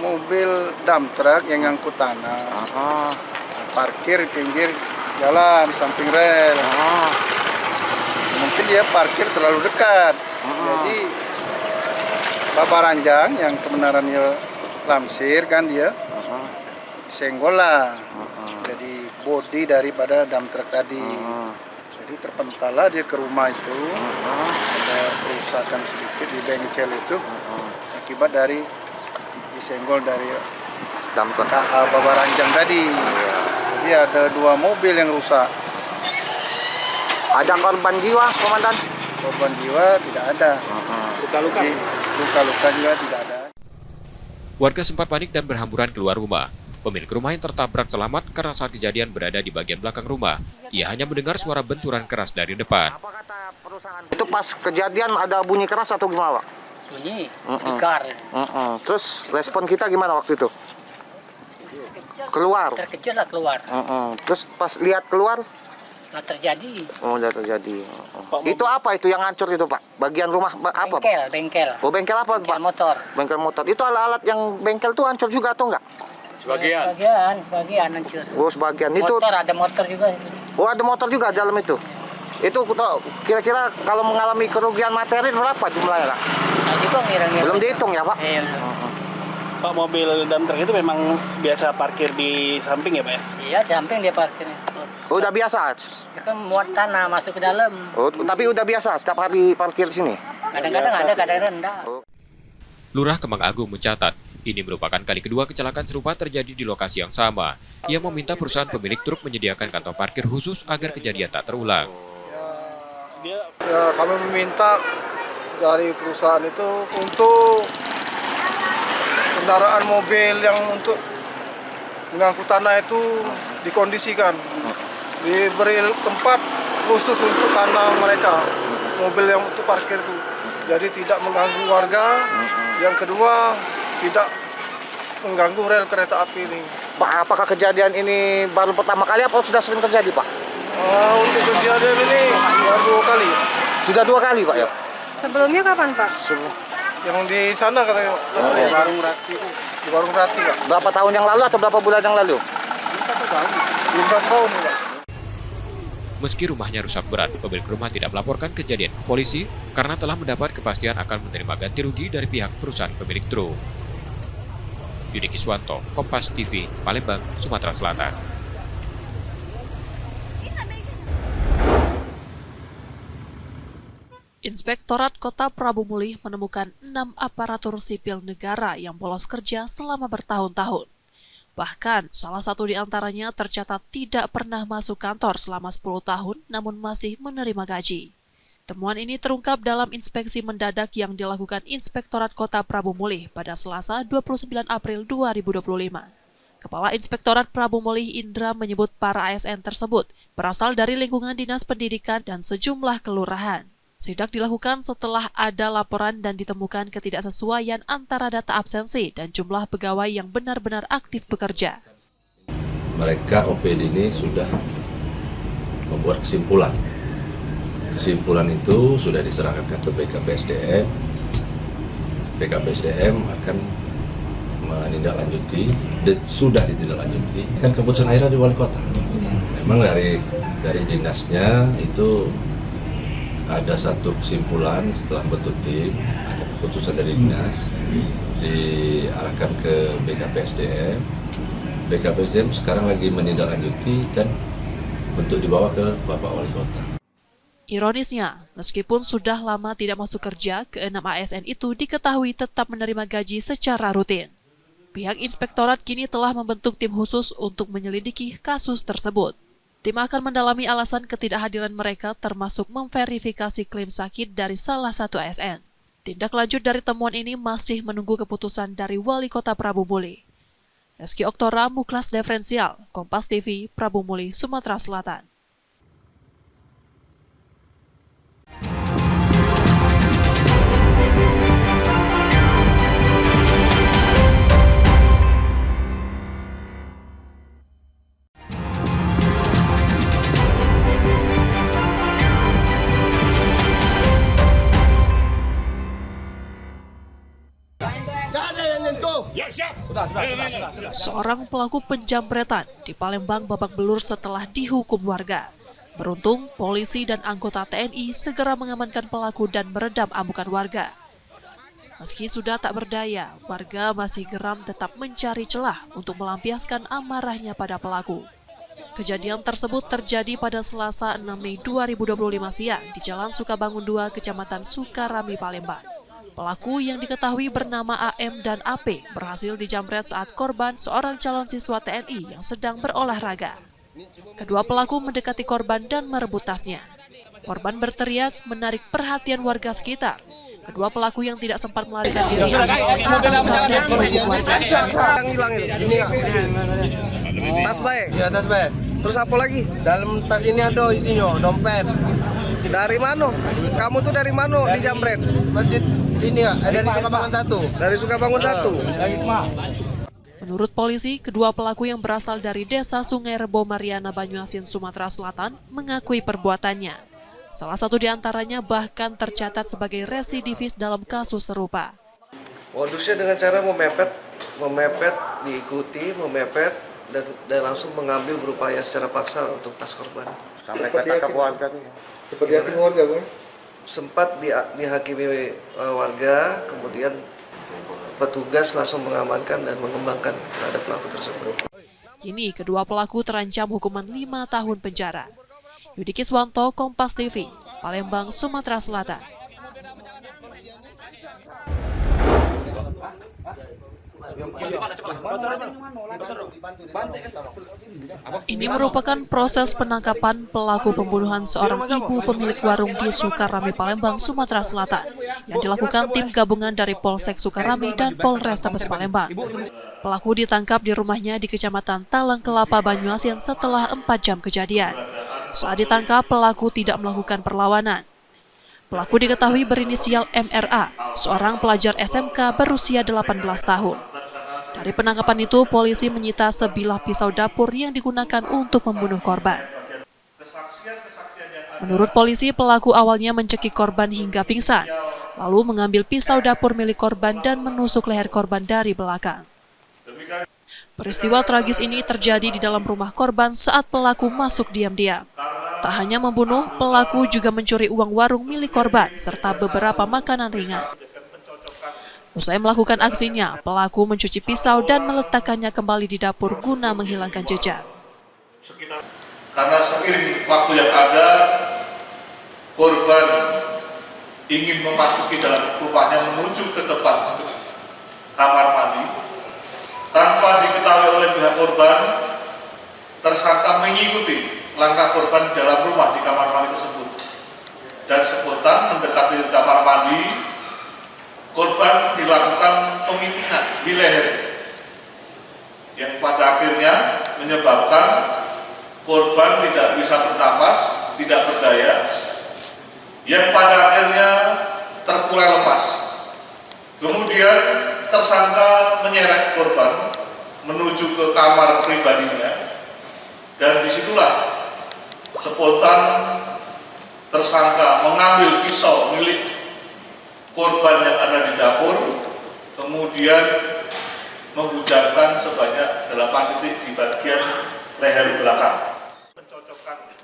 mobil dump truck yang ngangkut tanah. parkir di pinggir jalan, samping rel. Mungkin dia parkir terlalu dekat. Jadi babaranjang yang kebenarannya lamsir kan dia senggol lah. Jadi bodi daripada dump truck tadi. Jadi terpental lah dia ke rumah itu. Ada kerusakan sedikit di bengkel itu akibat dari disenggol dari dump truck babaranjang tadi. Jadi ada 2 mobil yang rusak. Ada korban jiwa, Komandan? Korban jiwa tidak ada. Luka-luka juga tidak ada. Warga sempat panik dan berhamburan keluar rumah. Pemilik rumah yang tertabrak selamat karena saat kejadian berada di bagian belakang rumah. Ia hanya mendengar suara benturan keras dari depan. Itu pas kejadian ada bunyi keras atau gimana, Pak? Bunyi, tikar. Terus respon kita gimana waktu itu? Keluar? Terkejut lah keluar. Terus pas lihat keluar? Lah terjadi. Oh, udah terjadi. Itu apa itu yang hancur itu, Pak? Bagian rumah apa? Bengkel. Oh, bengkel apa, Pak? Motor. Bengkel motor. Itu alat-alat yang bengkel tuh hancur juga atau enggak? Sebagian hancur. Oh, sebagian. Motor, ada motor juga. Oh, ada motor juga dalam itu. Itu kira-kira kalau mengalami kerugian materi berapa jumlahnya, Pak? Nah, juga ngira-ngira. Belum dihitung ya, Pak? Iya. Pak, mobil dump truck itu memang biasa parkir di samping ya, Pak ya? Iya, di samping dia parkirnya. Oh, udah biasa? Dia kan muat tanah masuk ke dalam. Oh, tapi udah biasa setiap hari parkir sini? Kadang-kadang ada, kadang-kadang enggak. Lurah Kemang Agung mencatat, ini merupakan kali kedua kecelakaan serupa terjadi di lokasi yang sama. Ia meminta perusahaan pemilik truk menyediakan kantong parkir khusus agar kejadian tak terulang. Ya, kami meminta dari perusahaan itu untuk kendaraan mobil yang untuk mengangkut tanah itu dikondisikan, diberi tempat khusus untuk tanah mereka, mobil yang untuk parkir itu. Jadi tidak mengganggu warga. Yang kedua, tidak mengganggu rel kereta api ini. Pak, apakah kejadian ini baru pertama kali apa sudah sering terjadi, Pak? Untuk kejadian ini baru 2 kali. Sudah 2 kali, Pak, ya? Sebelumnya kapan, Pak? Yang di sana katanya, di Warung Rati. Di Warung Rati, Pak. Berapa tahun yang lalu atau berapa bulan yang lalu? Belum 1 tahun, Pak. Meski rumahnya rusak berat, pemilik rumah tidak melaporkan kejadian ke polisi karena telah mendapat kepastian akan menerima ganti rugi dari pihak perusahaan pemilik truk. Yudi Kiswanto, Kompas TV, Palembang, Sumatera Selatan. Inspektorat Kota Prabu Mulih menemukan 6 aparatur sipil negara yang bolos kerja selama bertahun-tahun. Bahkan, salah satu di antaranya tercatat tidak pernah masuk kantor selama 10 tahun namun masih menerima gaji. Temuan ini terungkap dalam inspeksi mendadak yang dilakukan Inspektorat Kota Prabu Mulih pada Selasa 29 April 2025. Kepala Inspektorat Prabu Mulih Indra menyebut para ASN tersebut berasal dari lingkungan Dinas Pendidikan dan sejumlah kelurahan. Sidak dilakukan setelah ada laporan dan ditemukan ketidaksesuaian antara data absensi dan jumlah pegawai yang benar-benar aktif bekerja. Mereka OPD ini sudah membuat kesimpulan. Kesimpulan itu sudah diserahkan ke BKPSDM. BKPSDM akan menindaklanjuti dan sudah ditindaklanjuti. Kan keputusan akhirnya di wali kota. Memang dari dinasnya itu ada satu kesimpulan setelah bentuk tim, ada keputusan dari dinas diarahkan ke BKPSDM. BKPSDM sekarang lagi menindaklanjuti dan bentuk dibawa ke Bapak Wali Kota. Ironisnya, meskipun sudah lama tidak masuk kerja, ke-6 ASN itu diketahui tetap menerima gaji secara rutin. Pihak inspektorat kini telah membentuk tim khusus untuk menyelidiki kasus tersebut. Tim akan mendalami alasan ketidakhadiran mereka termasuk memverifikasi klaim sakit dari salah satu ASN. Tindak lanjut dari temuan ini masih menunggu keputusan dari Wali Kota Prabu Mulih. Reski Oktora, Muklas Diferensial, Kompas TV, Prabu Mulih, Sumatera Selatan. Sudah. Seorang pelaku penjamretan di Palembang babak belur setelah dihukum warga. Beruntung, polisi dan anggota TNI segera mengamankan pelaku dan meredam amukan warga. Meski sudah tak berdaya, warga masih geram tetap mencari celah untuk melampiaskan amarahnya pada pelaku. Kejadian tersebut terjadi pada Selasa 6 Mei 2025 siang di Jalan Sukabangun 2, Kecamatan Sukarami, Palembang. Pelaku yang diketahui bernama AM dan AP berhasil dijamret saat korban seorang calon siswa TNI yang sedang berolahraga. Kedua pelaku mendekati korban dan merebut tasnya. Korban berteriak menarik perhatian warga sekitar. Kedua pelaku yang tidak sempat melarikan diri dan merebut warga. Yang hilang itu, ini ya. Tas baik? Ya, tas baik. Terus apa lagi? Dalam tas ini ada isinya, dompet. Dari mana? Kamu tuh dari mana dijamret? Masjid ini ya, dari Sukabangun 1. Dari Sukabangun 1. Menurut polisi, kedua pelaku yang berasal dari desa Sungai Rebo Mariana, Banyuasin, Sumatera Selatan mengakui perbuatannya. Salah satu di antaranya bahkan tercatat sebagai residivis dalam kasus serupa. Modusnya dengan cara memepet, diikuti, memepet, dan langsung mengambil berupaya secara paksa untuk tas korban. Sampai kata keluarga nih. Seperti yakin warga, Bang? Sempat dihakimi warga, kemudian petugas langsung mengamankan dan mengembangkan terhadap pelaku tersebut. Kini kedua pelaku terancam hukuman 5 tahun penjara. Yudi Kiswanto, Kompas TV, Palembang, Sumatera Selatan. Ini merupakan proses penangkapan pelaku pembunuhan seorang ibu pemilik warung di Sukarami, Palembang, Sumatera Selatan yang dilakukan tim gabungan dari Polsek Sukarami dan Polrestabes Palembang. Pelaku ditangkap di rumahnya di Kecamatan Talang Kelapa, Banyuasin setelah 4 jam kejadian. Saat ditangkap, pelaku tidak melakukan perlawanan. Pelaku diketahui berinisial MRA, seorang pelajar SMK berusia 18 tahun. Dari penangkapan itu, polisi menyita sebilah pisau dapur yang digunakan untuk membunuh korban. Menurut polisi, pelaku awalnya mencekik korban hingga pingsan, lalu mengambil pisau dapur milik korban dan menusuk leher korban dari belakang. Peristiwa tragis ini terjadi di dalam rumah korban saat pelaku masuk diam-diam. Tak hanya membunuh, pelaku juga mencuri uang warung milik korban serta beberapa makanan ringan. Usai melakukan aksinya, pelaku mencuci pisau dan meletakkannya kembali di dapur guna menghilangkan jejak. Karena seiring waktu yang ada, korban ingin memasuki dalam rumahnya menuju ke depan kamar mandi. Tanpa diketahui oleh pihak korban, tersangka mengikuti langkah korban di dalam rumah di kamar mandi tersebut. Dan spontan mendekati kamar mandi, korban dilakukan pemitingan di leher yang pada akhirnya menyebabkan korban tidak bisa bernafas, tidak berdaya, yang pada akhirnya terkulai lemas. Kemudian tersangka menyeret korban menuju ke kamar pribadinya, dan disitulah spontan tersangka mengambil pisau milik korban yang ada di dapur, kemudian menghujamkan sebanyak 8 titik di bagian leher belakang.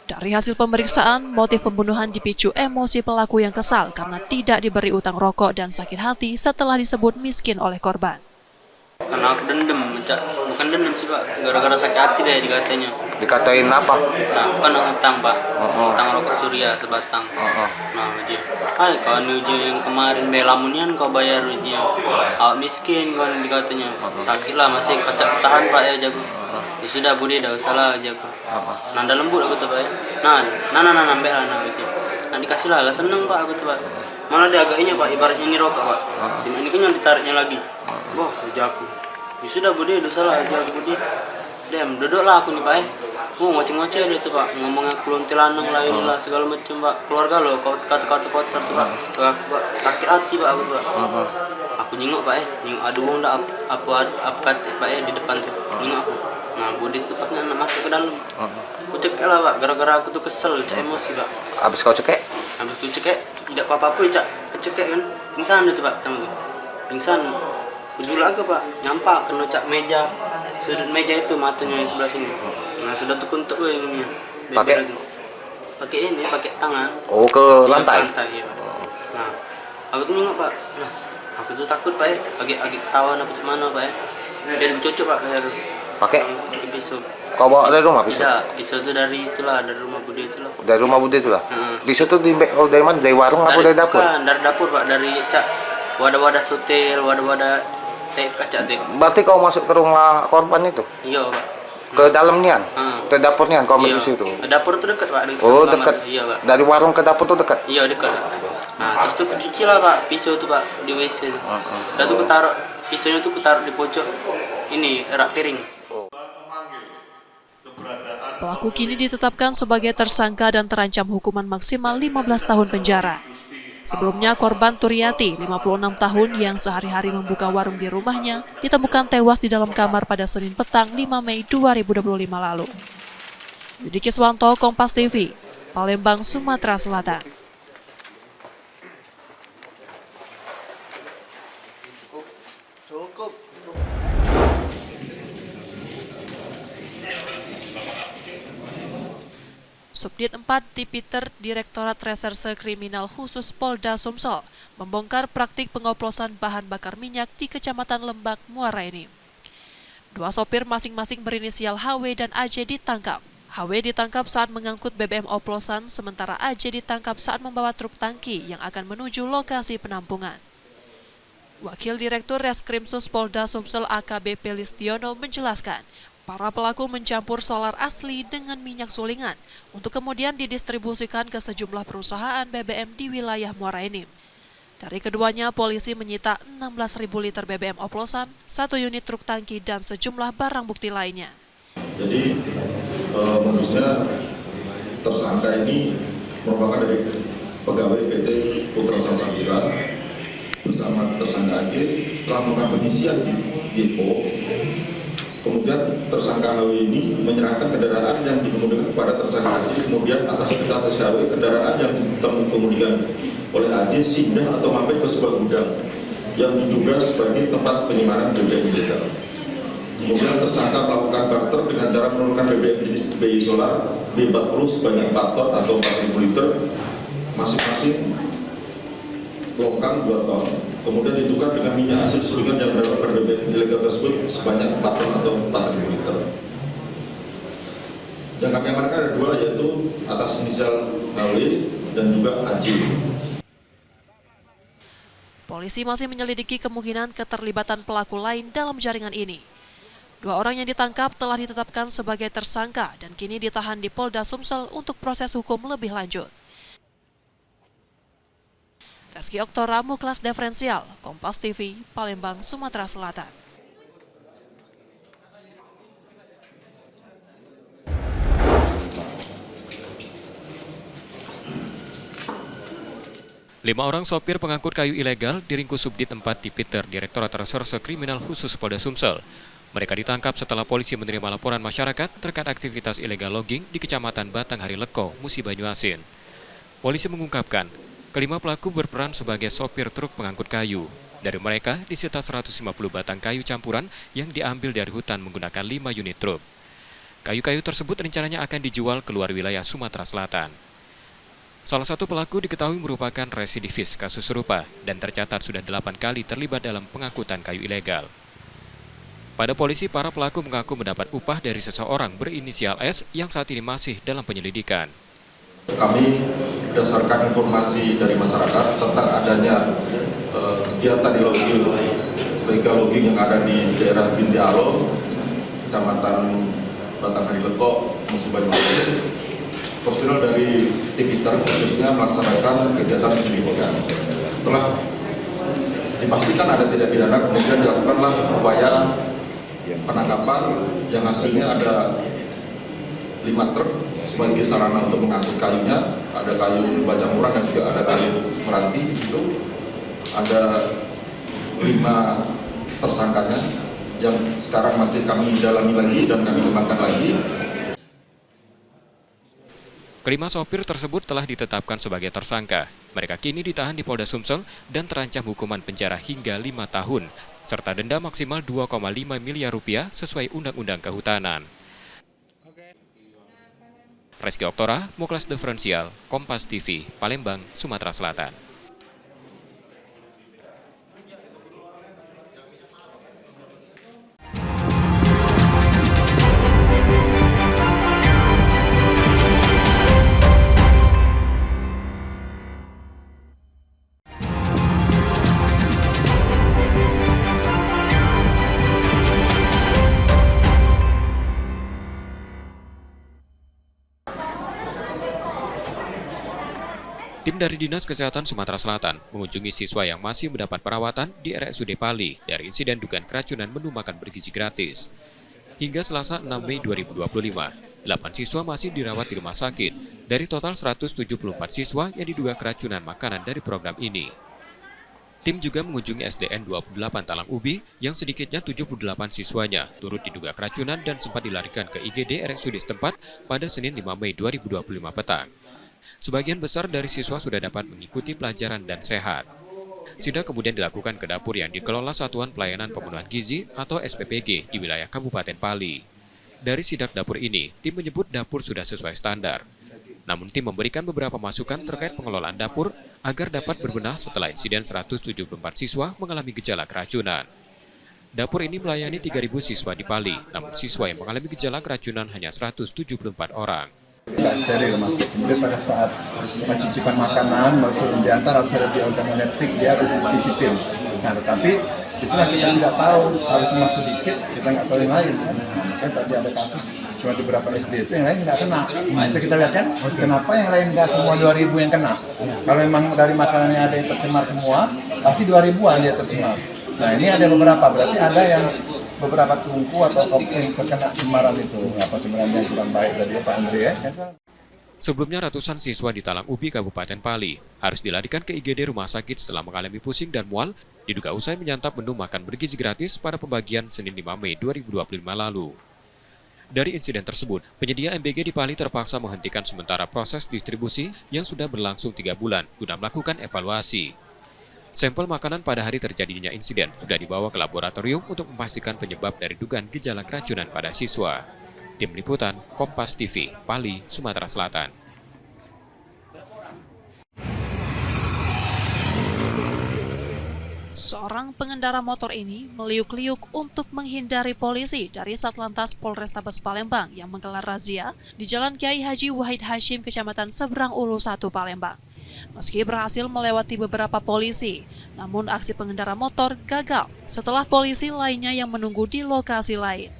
Dari hasil pemeriksaan, motif pembunuhan dipicu emosi pelaku yang kesal karena tidak diberi utang rokok dan sakit hati setelah disebut miskin oleh korban. Karena aku dendam, bukan dendam sih Pak, gara-gara sakit hati deh dikatanya. Dikatain apa? Nah, bukan utang Pak, utang rokok Surya sebatang. Nah, uji, kawan uji yang kemarin belamunian kau bayar uji, awak miskin kawan dikatanya. Sakit lah masih pacak tahan Pak ya jago. Ya sudah Budi dah salah jago. Nanda lembut aku tuh Pak ya. Nah nambah lah nah uji. Nah dikasih lah seneng Pak aku tuh Pak. Malah dia agaknya Pak, ibaratnya ini rokok Pak. Ini kan yang ditariknya lagi. Wah, kerja aku. Ya sudah Budi, udah salah aja Budi. Dem, duduklah aku nih Pak. Ngoceh-ngoceh dia tuh Pak, ngomongnya kuluntilanang lah inilah segala macam Pak. Keluarga lo, kata-kata kotor tuh Pak. Pak, sakit hati Pak aku tuh Pak. Aku nyingok Pak nyingok ada uang dah apa kata Pak di depan tuh. Nyingok aku. Nah, Budi tuh pas nak masuk ke dalam. Aku cekek lah Pak, gara-gara aku tuh kesel, emosi Pak. Habis kau cekek? Habis aku cekek, tidak apa-apa Cak. Kecekek kan. Pingsan dia tuh Pak sama tuh. Pingsan. Ujul lagi Pak, nyampak kena cak meja sudut meja itu matanya yang sebelah sini. Nah sudah terkuntuk ini. Pakai tangan. Oh, ke lantai. Iya. Nah aku tuh nengok Pak. Nah aku tuh takut Pak ya. Agak ketahuan apa mana Pak ya. Jadi cocok Pak leher. Pakai pisau. Kau bawa dari rumah pisau? Tidak, pisau itu dari rumah Bude itulah. Dari rumah Bude itulah? Pisau itu dari mana? Dari warung apa dari dapur? Bukan, dari dapur Pak, dari wadah-wadah sutil, wadah-wadah kaca teh. Berarti kau masuk ke rumah korban itu? Iya Pak. Ke dalam nian? Ke dapur nian kau ambil pisau itu? Dapur itu dekat Pak. Oh dekat? Iya Pak. Dari warung ke dapur itu dekat? Iya dekat. Nah terus tuh cuci lah Pak, pisau itu Pak, di WC. Dan tuh pisaunya tuh kutaruh di pojok ini, rak piring. Pelaku kini ditetapkan sebagai tersangka dan terancam hukuman maksimal 15 tahun penjara. Sebelumnya korban Turyati, 56 tahun yang sehari-hari membuka warung di rumahnya, ditemukan tewas di dalam kamar pada Senin petang 5 Mei 2025 lalu. Yudi Kiswanto, Kompas TV, Palembang, Sumatera Selatan. Subdit 4 Tipiter Direktorat Reserse Kriminal Khusus Polda Sumsel membongkar praktik pengoplosan bahan bakar minyak di Kecamatan Lembak, Muara Enim. 2 sopir masing-masing berinisial HW dan AJ ditangkap. HW ditangkap saat mengangkut BBM oplosan, sementara AJ ditangkap saat membawa truk tangki yang akan menuju lokasi penampungan. Wakil Direktur Reskrimsus Polda Sumsel AKBP Listiono menjelaskan, para pelaku mencampur solar asli dengan minyak sulingan untuk kemudian didistribusikan ke sejumlah perusahaan BBM di wilayah Muara Enim. Dari keduanya, polisi menyita 16.000 liter BBM oplosan, 1 unit truk tangki, dan sejumlah barang bukti lainnya. Jadi, modusnya tersangka ini merupakan dari pegawai PT Putra Salsabila bersama tersangka AG telah melakukan pengisian di depo. Kemudian tersangka HW ini menyerahkan kendaraan yang dikemudikan kepada tersangka AJ, kemudian atas perintah HW kendaraan yang dikemudikan oleh AJ singgah atau mampir ke sebuah gudang yang diduga sebagai tempat penyimpanan BBM ilegal. Kemudian tersangka melakukan barter dengan cara menurunkan BBM jenis BI Solar B40 sebanyak 4 ton atau 4.000 liter, masing-masing longkang 2 ton. Kemudian ditukar dengan minyak hasil sulingan yang mendapat BBM ilegal tersebut sebanyak 4 ton atau 4.000 liter. Yang kami amankan ada 2, yaitu atas inisial HW dan juga AJ. Polisi masih menyelidiki kemungkinan keterlibatan pelaku lain dalam jaringan ini. 2 orang yang ditangkap telah ditetapkan sebagai tersangka dan kini ditahan di Polda Sumsel untuk proses hukum lebih lanjut. Reski Oktora, Muklas Diferensial, Kompas TV, Palembang, Sumatera Selatan. Lima orang sopir pengangkut kayu ilegal diringkus Subdit 4 Tipiter Direktorat Reserse Kriminal Khusus Polda Sumsel. Mereka ditangkap setelah polisi menerima laporan masyarakat terkait aktivitas ilegal logging di Kecamatan Batanghari Leko, Musi Banyuasin. Polisi mengungkapkan, kelima pelaku berperan sebagai sopir truk pengangkut kayu. Dari mereka disita 150 batang kayu campuran yang diambil dari hutan menggunakan 5 unit truk. Kayu-kayu tersebut rencananya akan dijual keluar wilayah Sumatera Selatan. Salah satu pelaku diketahui merupakan residivis kasus serupa dan tercatat sudah 8 kali terlibat dalam pengangkutan kayu ilegal. Pada polisi, para pelaku mengaku mendapat upah dari seseorang berinisial S yang saat ini masih dalam penyelidikan. Kami berdasarkan informasi dari masyarakat tentang adanya kegiatan ilegal logging yang ada di daerah Bindialo, Kecamatan Batanghari Leko, Musi Banyuasin. Personel dari Tipiter khususnya melaksanakan kegiatan penyelidikan. Setelah dipastikan ada tindak pidana, kemudian dilakukanlah upaya penangkapan yang hasilnya ada 5 truk sebagai sarana untuk mengangkut kayunya, ada kayu baja murah dan juga ada kayu meranti di situ. Ada 5 tersangkanya yang sekarang masih kami dalami lagi dan kami kembangkan lagi. Kelima sopir tersebut telah ditetapkan sebagai tersangka. Mereka kini ditahan di Polda Sumsel dan terancam hukuman penjara hingga 5 tahun serta denda maksimal 2,5 miliar rupiah sesuai Undang-Undang Kehutanan. Reski Oktora, Muklas Diferensial, Kompas TV, Palembang, Sumatera Selatan. Tim dari Dinas Kesehatan Sumatera Selatan mengunjungi siswa yang masih mendapat perawatan di RSUD Pali dari insiden dugaan keracunan menu makan bergizi gratis. Hingga Selasa 6 Mei 2025, 8 siswa masih dirawat di rumah sakit dari total 174 siswa yang diduga keracunan makanan dari program ini. Tim juga mengunjungi SDN 28 Talang Ubi yang sedikitnya 78 siswanya turut diduga keracunan dan sempat dilarikan ke IGD RSUD setempat pada Senin 5 Mei 2025 petang. Sebagian besar dari siswa sudah dapat mengikuti pelajaran dan sehat. Sidak kemudian dilakukan ke dapur yang dikelola Satuan Pelayanan Pemenuhan Gizi atau SPPG di wilayah Kabupaten Pali. Dari sidak dapur ini, tim menyebut dapur sudah sesuai standar. Namun tim memberikan beberapa masukan terkait pengelolaan dapur agar dapat berbenah setelah insiden 174 siswa mengalami gejala keracunan. Dapur ini melayani 3.000 siswa di Pali, namun siswa yang mengalami gejala keracunan hanya 174 orang. Tidak steril Mas. Kemudian pada saat mencicipkan makanan, maksud diantar harus ada bioorganoleptik, dia harus dicicipin. Nah, tetapi itulah kita tidak tahu, kalau cuma sedikit kita nggak tahu yang lain. Makanya tadi ada kasus cuma di beberapa SD itu yang lain nggak kena. Nah itu kita lihat kan, kenapa yang lain nggak semua 2.000 yang kena? Kalau memang dari makanannya ada yang tercemar semua, pasti 2.000-an dia tercemar. Nah ini ada beberapa, berarti ada yang beberapa tungku atau kopi yang terkena cemaran itu, apa cemaran yang kurang baik dari Pak Andre ya. Sebelumnya ratusan siswa di Talang Ubi, Kabupaten Pali harus dilarikan ke IGD rumah sakit setelah mengalami pusing dan mual, diduga usai menyantap menu makan bergizi gratis pada pembagian Senin 5 Mei 2025 lalu. Dari insiden tersebut, penyedia MBG di Pali terpaksa menghentikan sementara proses distribusi yang sudah berlangsung 3 bulan guna melakukan evaluasi. Sampel makanan pada hari terjadinya insiden sudah dibawa ke laboratorium untuk memastikan penyebab dari dugaan gejala keracunan pada siswa. Tim Liputan, Kompas TV, Pali, Sumatera Selatan. Seorang pengendara motor ini meliuk-liuk untuk menghindari polisi dari Satlantas Polrestabes Palembang yang menggelar razia di Jalan Kiai Haji Wahid Hashim, Kecamatan Seberang Ulu 1, Palembang. Meski berhasil melewati beberapa polisi, namun aksi pengendara motor gagal setelah polisi lainnya yang menunggu di lokasi lain.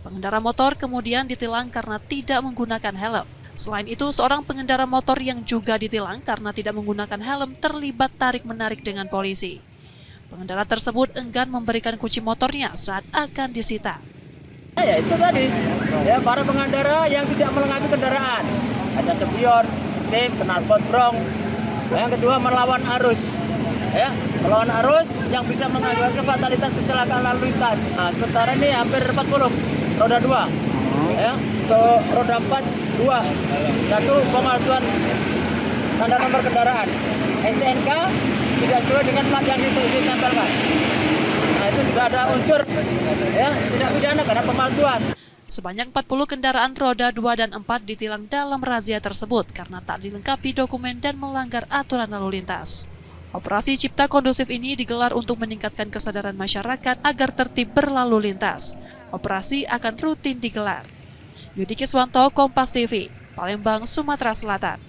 Pengendara motor kemudian ditilang karena tidak menggunakan helm. Selain itu, seorang pengendara motor yang juga ditilang karena tidak menggunakan helm terlibat tarik-menarik dengan polisi. Pengendara tersebut enggan memberikan kunci motornya saat akan disita. Ya itu tadi, ya para pengendara yang tidak melengkapi kendaraan, ada spion, SIM, knalpot brong. Yang kedua melawan arus, ya melawan arus yang bisa mengakibatkan fatalitas kecelakaan lalu lintas. Nah, sementara ini hampir 40, roda 2, ya untuk roda 4 2, satu pemalsuan tanda nomor kendaraan, STNK tidak sesuai dengan plat yang ditempelkan. Nah itu sudah ada unsur ya tidak pidana karena pemalsuan. Sebanyak 40 kendaraan roda 2 dan 4 ditilang dalam razia tersebut karena tak dilengkapi dokumen dan melanggar aturan lalu lintas. Operasi Cipta Kondusif ini digelar untuk meningkatkan kesadaran masyarakat agar tertib berlalu lintas. Operasi akan rutin digelar. Yudi Kiswanto, Kompas TV, Palembang, Sumatera Selatan.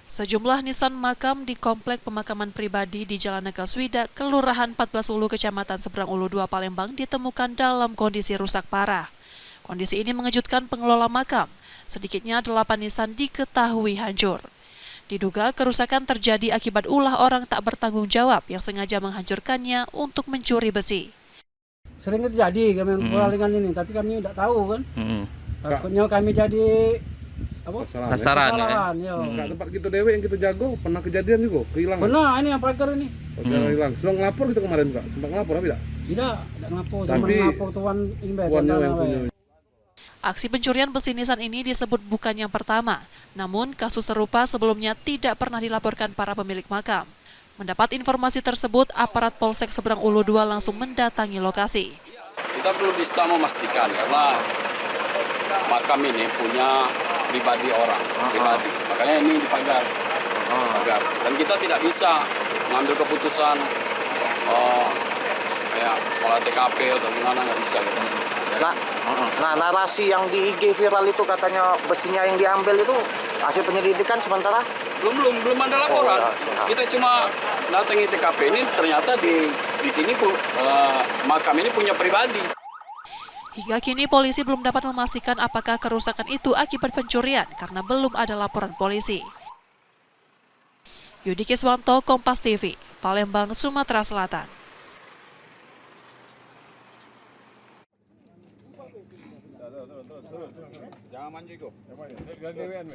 Sejumlah nisan makam di Komplek Pemakaman Pribadi di Jalan Nagaswida, Kelurahan 14 Ulu, Kecamatan Seberang Ulu 2, Palembang ditemukan dalam kondisi rusak parah. Kondisi ini mengejutkan pengelola makam. Sedikitnya 8 nisan diketahui hancur. Diduga kerusakan terjadi akibat ulah orang tak bertanggung jawab yang sengaja menghancurkannya untuk mencuri besi. Sering terjadi kami peralingan ini, tapi kami tidak tahu kan. Takutnya kami jadi sasaran ya. Tempat kita dewe yang kita jago pernah kejadian juga kehilangan. Pernah ini yang pagar ini. Hilang. Sudah ngelapor kita kemarin Pak. Sempat ngelapor tapi tidak? Tidak ngelapor. Cuma ngelapor tuan ini. Aksi pencurian besi nisan ini disebut bukan yang pertama, namun kasus serupa sebelumnya tidak pernah dilaporkan para pemilik makam. Mendapat informasi tersebut, aparat Polsek Seberang Ulu 2 langsung mendatangi lokasi. Kita belum bisa memastikan karena makam ini punya pribadi orang, pribadi. Makanya ini dipagar. Dan kita tidak bisa mengambil keputusan kayak olah TKP atau gimana, nggak bisa gitu. Nah, narasi yang di IG viral itu katanya besinya yang diambil itu hasil penyelidikan sementara? Belum ada laporan. Kita cuma datangi TKP ini, ternyata di sini makam ini punya pribadi. Hingga kini polisi belum dapat memastikan apakah kerusakan itu akibat pencurian karena belum ada laporan polisi. Yudi Kiswanto, Kompas TV, Palembang, Sumatera Selatan.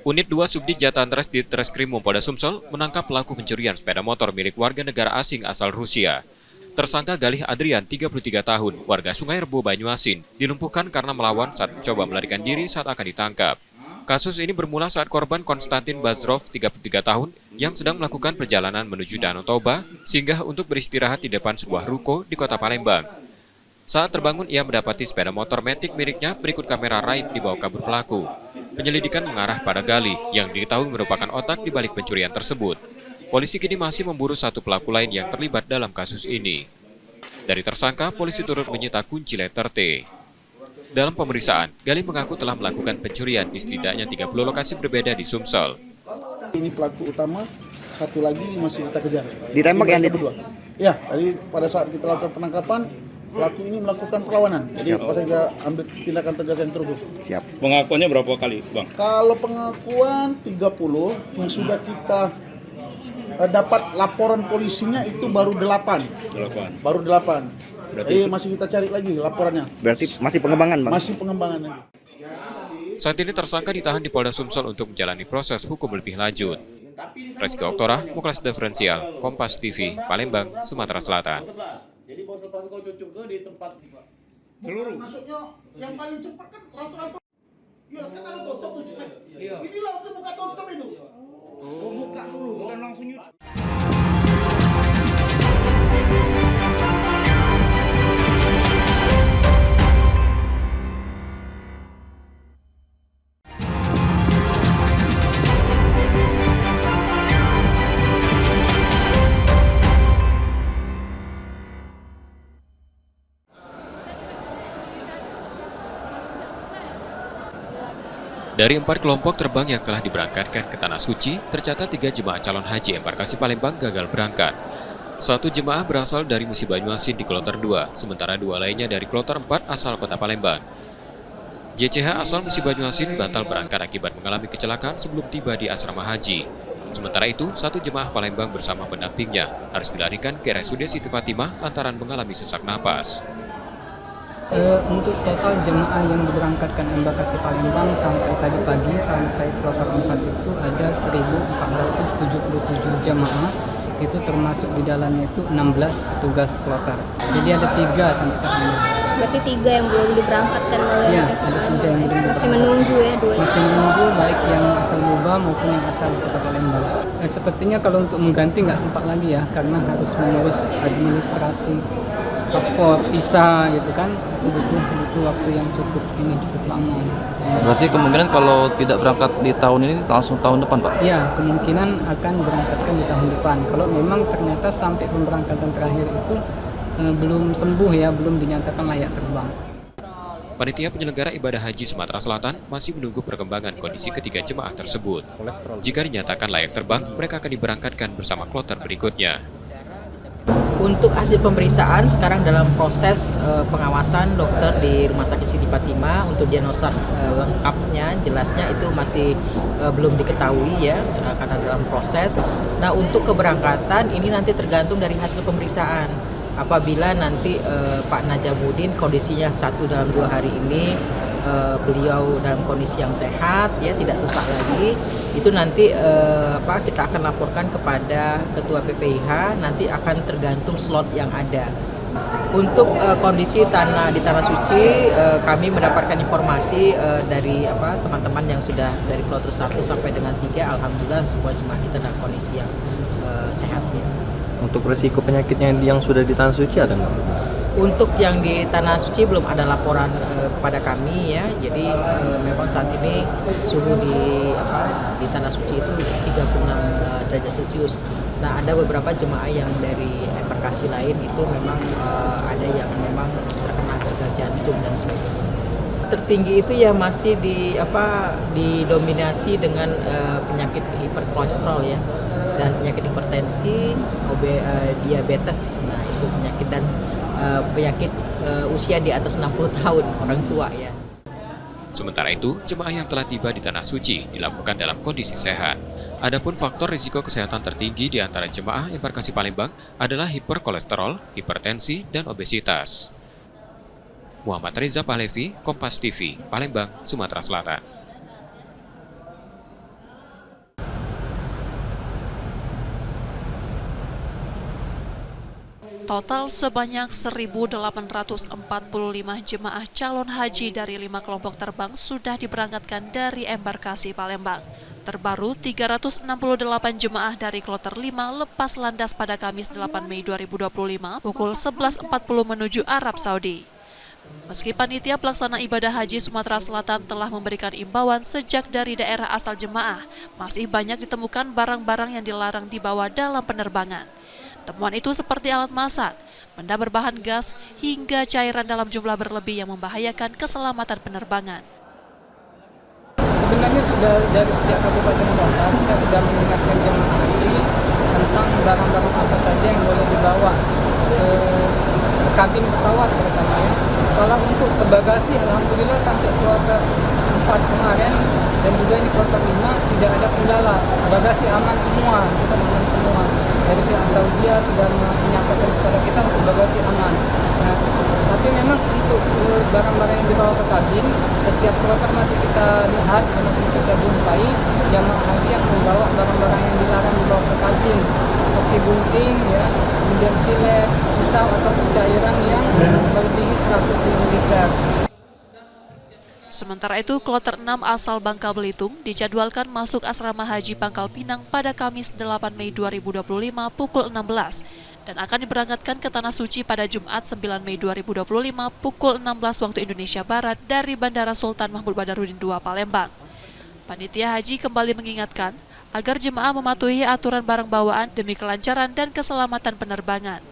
Unit 2 Subdit Jatantres di Treskrim Polda Sumsel menangkap pelaku pencurian sepeda motor milik warga negara asing asal Rusia. Tersangka Galih Adrian, 33 tahun, warga Sungai Rebo, Banyuasin, dilumpuhkan karena melawan saat coba melarikan diri saat akan ditangkap. Kasus ini bermula saat korban Konstantin Bazrov, 33 tahun, yang sedang melakukan perjalanan menuju Danau Toba, singgah untuk beristirahat di depan sebuah ruko di kota Palembang. Saat terbangun, ia mendapati sepeda motor Matic miliknya berikut kamera raib dibawa kabur pelaku. Penyelidikan mengarah pada Galih, yang diketahui merupakan otak di balik pencurian tersebut. Polisi kini masih memburu satu pelaku lain yang terlibat dalam kasus ini. Dari tersangka, polisi turut menyita kunci letter T. Dalam pemeriksaan, Galih mengaku telah melakukan pencurian di setidaknya 30 lokasi berbeda di Sumsel. Ini pelaku utama, satu lagi masih kita kejar. Ditembak yang kedua? Ya, tadi pada saat kita lakukan penangkapan, pelaku ini melakukan perlawanan. Jadi pas saya ambil tindakan tegas yang terukur. Siap. Pengakuannya berapa kali, Bang? Kalau pengakuan 30, yang sudah kita dapat laporan polisinya itu baru 8. Baru 8. Berarti masih kita cari lagi laporannya. Berarti masih pengembangan, Bang? Masih pengembangan. Saat ini tersangka ditahan di Polda Sumsel untuk menjalani proses hukum lebih lanjut. Reski Oktora, Muklas Diferensial, Kompas TV, Palembang, Sumatera Selatan. Jadi bos lepas kau cucuk ke di tempat seluruh. Maksudnya yang paling cepat kan rata-rata. Iya kan ada tutup tuh. Inilah untuk buka tutup itu. Oh, buka dulu, bukan langsung nyuci. Dari 4 kelompok terbang yang telah diberangkatkan ke Tanah Suci, tercatat 3 jemaah calon haji embarkasi Palembang gagal berangkat. 1 jemaah berasal dari Musi Banyuasin di kloter 2, sementara 2 lainnya dari kloter 4 asal kota Palembang. JCH asal Musi Banyuasin batal berangkat akibat mengalami kecelakaan sebelum tiba di asrama haji. Sementara itu, 1 jemaah Palembang bersama pendampingnya harus dilarikan ke RSUD Siti Fatimah lantaran mengalami sesak napas. Untuk total jemaah yang diberangkatkan embarkasi Palembang sampai tadi pagi sampai kloter 4 itu ada 1.477 jemaah, itu termasuk di dalamnya itu 16 petugas kloter. Jadi ada 3 sampai saat ini. Berarti 3 yang belum diberangkatkan oleh ya, ada 3 yang belum masih menunggu ya 2. Masih menunggu baik yang asal Luba maupun yang asal kota Palembang. Sepertinya kalau untuk mengganti nggak sempat lagi ya, karena harus mengurus administrasi paspor, visa gitu kan, itu butuh waktu yang cukup lama. Gitu. Berarti kemungkinan kalau tidak berangkat di tahun ini langsung tahun depan, Pak? Ya, kemungkinan akan berangkatkan di tahun depan. Kalau memang ternyata sampai pemberangkatan terakhir itu belum sembuh ya, belum dinyatakan layak terbang. Panitia penyelenggara ibadah haji Sumatera Selatan masih menunggu perkembangan kondisi ketiga jemaah tersebut. Jika dinyatakan layak terbang, mereka akan diberangkatkan bersama kloter berikutnya. Untuk hasil pemeriksaan sekarang dalam proses pengawasan dokter di Rumah Sakit Siti Fatimah. Untuk diagnosa lengkapnya, jelasnya itu masih belum diketahui ya, karena dalam proses. Nah, untuk keberangkatan ini nanti tergantung dari hasil pemeriksaan. Apabila nanti Pak Najamuddin kondisinya 1 dalam 2 hari ini, beliau dalam kondisi yang sehat ya, tidak sesak lagi, itu nanti kita akan laporkan kepada Ketua PPIH, nanti akan tergantung slot yang ada. Untuk kondisi tanah di Tanah Suci, kami mendapatkan informasi dari teman-teman yang sudah dari kloter 1 sampai dengan 3, alhamdulillah semua jemaah kita dalam kondisi yang sehat. Ya. Untuk resiko penyakitnya yang sudah di Tanah Suci ada nggak? Untuk yang di Tanah Suci belum ada laporan kepada kami ya. Jadi memang saat ini suhu di Tanah Suci itu 36 derajat Celcius. Nah, ada beberapa jemaah yang dari embarkasi lain itu memang ada yang memang terkena gagal jantung dan sebagainya. Tertinggi itu ya masih didominasi dengan penyakit hiperkolesterol ya, dan penyakit hipertensi, diabetes. Nah, itu penyakit dan penyakit usia di atas 60 tahun, orang tua ya. Sementara itu, jemaah yang telah tiba di Tanah Suci dilakukan dalam kondisi sehat. Adapun faktor risiko kesehatan tertinggi di antara jemaah embarkasi Palembang adalah hiperkolesterol, hipertensi, dan obesitas. Muhammad Reza Pahlevi, Kompas TV, Palembang, Sumatera Selatan. Total sebanyak 1.845 jemaah calon haji dari 5 kelompok terbang sudah diberangkatkan dari embarkasi Palembang. Terbaru, 368 jemaah dari kloter 5 lepas landas pada Kamis 8 Mei 2025 pukul 11.40 menuju Arab Saudi. Meski panitia pelaksana ibadah haji Sumatera Selatan telah memberikan imbauan sejak dari daerah asal jemaah, masih banyak ditemukan barang-barang yang dilarang dibawa dalam penerbangan. Temuan itu seperti alat masak, benda berbahan gas, hingga cairan dalam jumlah berlebih yang membahayakan keselamatan penerbangan. Sebenarnya sudah dari sejak Kabupaten Kota kita sudah mengingatkan jemaah haji tentang barang-barang apa saja yang boleh dibawa ke kabin pesawat terutama ya. Kalau untuk ke bagasi, alhamdulillah sampai kloter 4 kemarin dan juga ini kloter 5 tidak ada kendala. Bagasi aman semua, kita aman semua. Dari pihak Saudi sudah menyampaikan kepada kita untuk bagasi aman. Nah, tapi memang untuk barang-barang yang dibawa ke kabin, setiap kloter masih kita lihat, masih kita jumpai jemaah haji yang membawa barang-barang yang dilarang dibawa ke kabin, seperti bunting, ya, kemudian silet, pisau atau cairan yang melebihi 100 ml. Sementara itu, kloter 6 asal Bangka Belitung dijadwalkan masuk asrama haji Pangkal Pinang pada Kamis 8 Mei 2025 pukul 16 dan akan diberangkatkan ke Tanah Suci pada Jumat 9 Mei 2025 pukul 16 waktu Indonesia Barat dari Bandara Sultan Mahmud Badarudin II Palembang. Panitia haji kembali mengingatkan agar jemaah mematuhi aturan barang bawaan demi kelancaran dan keselamatan penerbangan.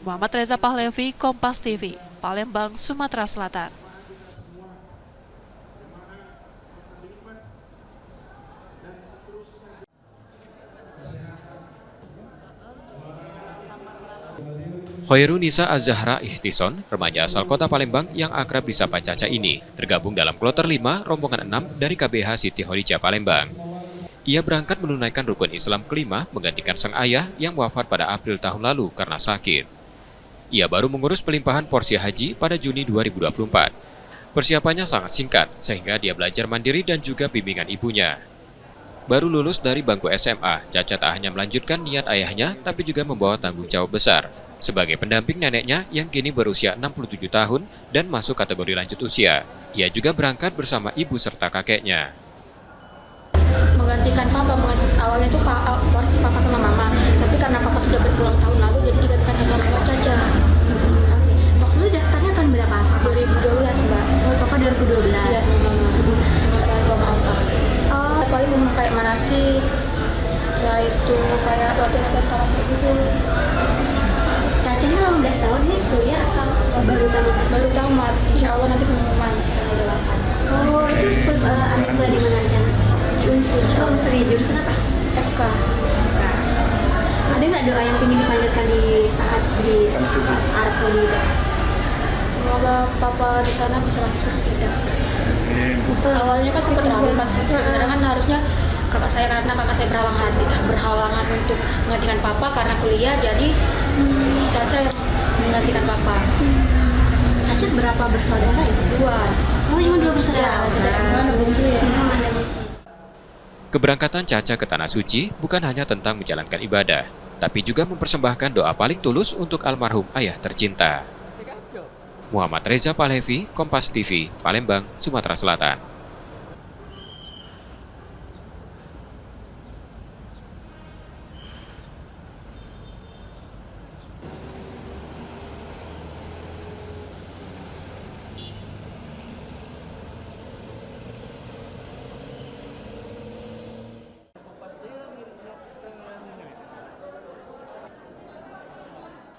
Muhammad Reza Pahlevi, Kompas TV, Palembang, Sumatera Selatan. Khairunisa Az-Zahra Ihtison, remaja asal kota Palembang yang akrab disapa Caca ini, tergabung dalam kloter 5, rombongan 6 dari KBH Siti Khadijah Palembang. Ia berangkat menunaikan rukun Islam kelima menggantikan sang ayah yang wafat pada April tahun lalu karena sakit. Ia baru mengurus pelimpahan porsi haji pada Juni 2024. Persiapannya sangat singkat, sehingga dia belajar mandiri dan juga bimbingan ibunya. Baru lulus dari bangku SMA, Caca tak hanya melanjutkan niat ayahnya, tapi juga membawa tanggung jawab besar sebagai pendamping neneknya yang kini berusia 67 tahun dan masuk kategori lanjut usia. Ia juga berangkat bersama ibu serta kakeknya. Menggantikan papa, awalnya itu porsi papa sama mama, tapi karena papa sudah berpulang tahun lalu, jadi digantikan sama mama Caca. Waktu itu daftarnya tahun berapa? 2012 mbak. Oh, papa 2012? Iya, sama mama. Sama sekeluarga sama opa. Oh. Paling ngomong kayak mana sih, setelah itu kayak latihan tawaf kayak gitu. Cacanya 18 tahun nih kuliah atau baru tamat? Baru tamat, insya Allah nanti pengumuman tanggal 8. Oh, itu ambil kuliah di mana rencana? Di Unsri, insya Allah. Unsri, jurusan apa? FK. Ada nggak doa yang ingin dipanjatkan di saat di Arab Saudi itu? Semoga papa di sana bisa masuk surga Firdaus. Awalnya kan sempat ragu kan, sebenarnya kan harusnya kakak saya, karena kakak saya berhalangan untuk menggantikan papa karena kuliah, jadi Caca yang menggantikan papa. Caca berapa bersaudara? 2. Oh, cuma 2 bersaudara. Ya, Caca Keberangkatan Caca ke Tanah Suci bukan hanya tentang menjalankan ibadah, tapi juga mempersembahkan doa paling tulus untuk almarhum ayah tercinta. Muhammad Reza Pahlevi, Kompas TV, Palembang, Sumatera Selatan.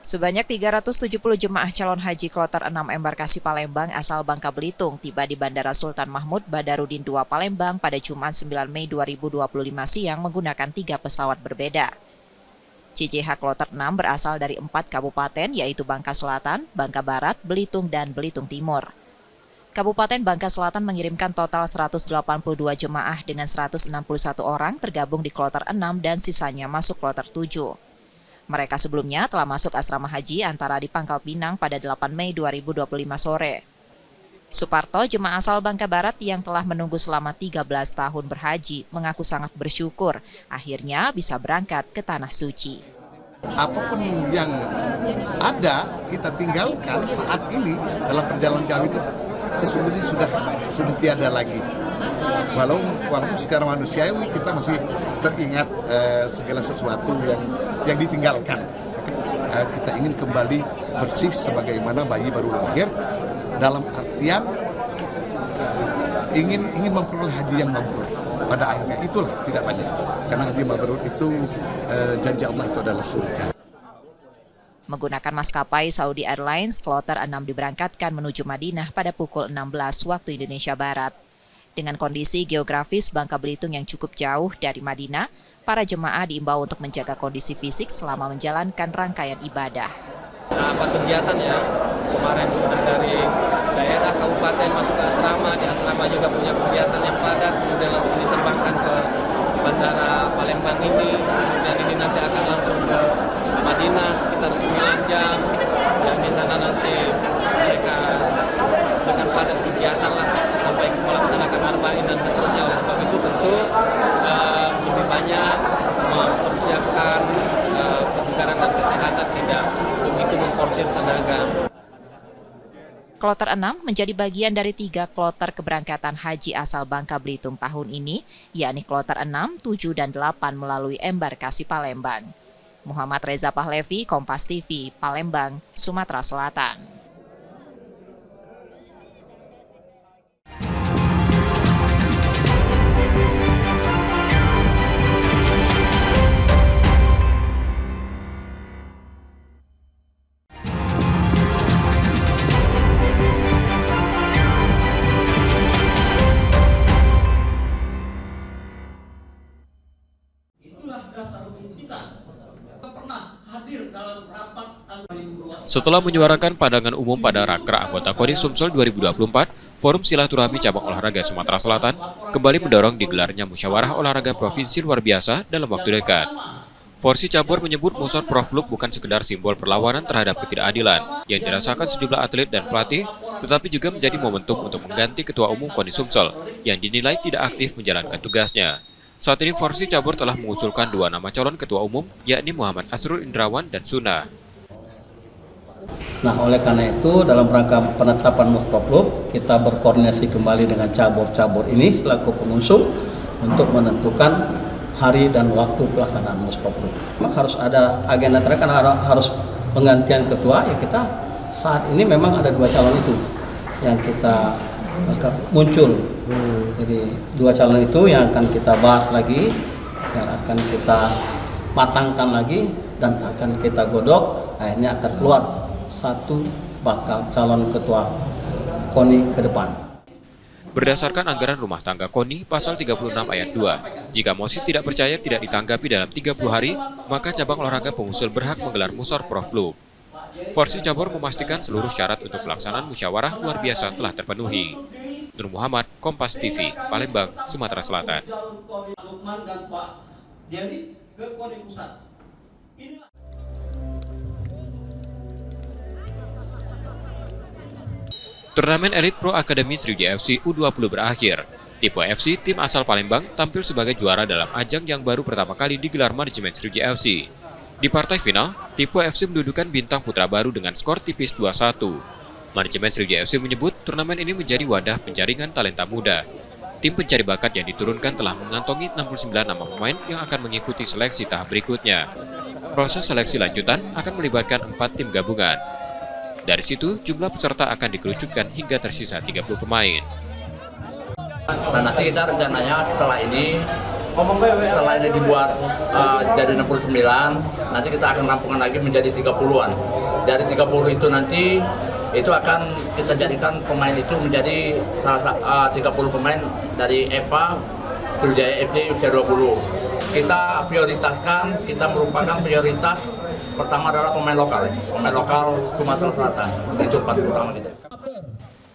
Sebanyak 370 jemaah calon haji kloter 6 embarkasi Palembang asal Bangka Belitung tiba di Bandara Sultan Mahmud Badarudin II Palembang pada Jumat 9 Mei 2025 siang menggunakan 3 pesawat berbeda. JJH kloter 6 berasal dari 4 kabupaten yaitu Bangka Selatan, Bangka Barat, Belitung, dan Belitung Timur. Kabupaten Bangka Selatan mengirimkan total 182 jemaah dengan 161 orang tergabung di kloter 6 dan sisanya masuk kloter 7. Mereka sebelumnya telah masuk asrama haji antara di Pangkal Pinang pada 8 Mei 2025 sore. Suparto, jemaah asal Bangka Barat yang telah menunggu selama 13 tahun berhaji, mengaku sangat bersyukur akhirnya bisa berangkat ke Tanah Suci. Apapun yang ada kita tinggalkan saat ini dalam perjalanan jauh itu sesungguhnya sudah tiada lagi. Walaupun secara manusiawi kita masih teringat segala sesuatu yang ditinggalkan. Kita ingin kembali bersih sebagaimana bayi baru lahir, dalam artian ingin memperoleh haji yang mabrur. Pada akhirnya itulah tidak banyak, karena haji mabrur itu janji Allah itu adalah surga. Menggunakan maskapai Saudi Airlines, kloter 6 diberangkatkan menuju Madinah pada pukul 16 waktu Indonesia Barat. Dengan kondisi geografis Bangka Belitung yang cukup jauh dari Madinah, para jemaah diimbau untuk menjaga kondisi fisik selama menjalankan rangkaian ibadah. Apa kegiatan ya? Kemarin sudah dari daerah kabupaten masuk ke asrama, di asrama juga punya kegiatan yang padat, kemudian langsung diterbangkan ke Bandara Palembang ini, kemudian ini nanti akan langsung ke Madinah sekitar 9 jam, dan di sana nanti mereka dengan padat kegiatan lah sampai melaksanakan arba'in dan seterusnya. Oleh sebab itu tentu lebih banyak mempersiapkan kebugaran dan kesehatan, tidak begitu memporsir tenaga. Kloter 6 menjadi bagian dari 3 kloter keberangkatan haji asal Bangka Belitung tahun ini, yakni kloter 6, 7, dan 8 melalui embarkasi Palembang. Muhammad Reza Pahlevi, Kompas TV, Palembang, Sumatera Selatan. Setelah menyuarakan pandangan umum pada Raker anggota KONI Sumsel 2024, Forum Silaturahmi Cabang Olahraga Sumatera Selatan kembali mendorong digelarnya musyawarah olahraga provinsi luar biasa dalam waktu dekat. Forsi Cabur menyebut Musor Profluk bukan sekedar simbol perlawanan terhadap ketidakadilan yang dirasakan sejumlah atlet dan pelatih, tetapi juga menjadi momentum untuk mengganti Ketua Umum KONI Sumsel yang dinilai tidak aktif menjalankan tugasnya. Saat ini Forsi Cabur telah mengusulkan 2 nama calon Ketua Umum, yakni Muhammad Asrul Indrawan dan Sunah. Nah, oleh karena itu dalam rangka penetapan Muspropluk, kita berkoordinasi kembali dengan cabur-cabur ini selaku pengusung untuk menentukan hari dan waktu pelaksanaan Muspropluk. Memang harus ada agenda terakhir karena harus penggantian ketua, ya kita saat ini memang ada 2 calon itu yang kita muncul. Jadi 2 calon itu yang akan kita bahas lagi, yang akan kita matangkan lagi dan akan kita godok, akhirnya akan keluar 1 bakal calon ketua KONI ke depan. Berdasarkan anggaran rumah tangga KONI pasal 36 ayat 2, jika mosi tidak percaya tidak ditanggapi dalam 30 hari, maka cabang olahraga pengusul berhak menggelar Musor Profluk. Forsi Cabur memastikan seluruh syarat untuk pelaksanaan musyawarah luar biasa telah terpenuhi. Nur Muhammad, Kompas TV, Palembang, Sumatera Selatan. Turnamen Elite Pro Academy Sriwijaya FC U20 berakhir. Tipe FC, tim asal Palembang, tampil sebagai juara dalam ajang yang baru pertama kali digelar manajemen Sriwijaya FC. Di partai final, Tipe FC mendudukan Bintang Putra baru dengan skor tipis 2-1. Manajemen Sriwijaya FC menyebut turnamen ini menjadi wadah penjaringan talenta muda. Tim pencari bakat yang diturunkan telah mengantongi 69 nama pemain yang akan mengikuti seleksi tahap berikutnya. Proses seleksi lanjutan akan melibatkan 4 tim gabungan. Dari situ, jumlah peserta akan dikerucutkan hingga tersisa 30 pemain. Nah, nanti kita rencananya setelah ini dibuat jadi 69, nanti kita akan rampungan lagi menjadi 30-an. Dari 30 itu nanti itu akan kita jadikan pemain itu menjadi 30 pemain dari EPA Sriwijaya FC usia 20. Kita prioritaskan, kita merupakan prioritas pertama adalah pemain lokal Sumatera Selatan. Itu 4 utama kita.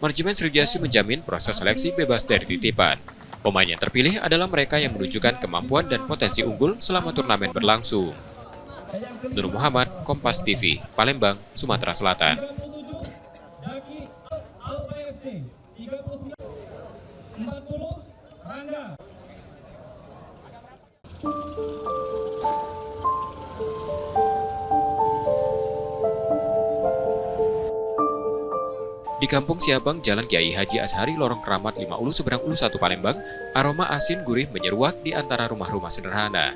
Manajemen Sriwijaya FC menjamin proses seleksi bebas dari titipan. Pemain yang terpilih adalah mereka yang menunjukkan kemampuan dan potensi unggul selama turnamen berlangsung. Nur Muhammad, Kompas TV, Palembang, Sumatera Selatan. Di Kampung Siabang, Jalan Kiai Haji Ashari, Lorong Keramat 5 Ulu Seberang Ulu 1 Palembang, aroma asin gurih menyeruak di antara rumah-rumah sederhana.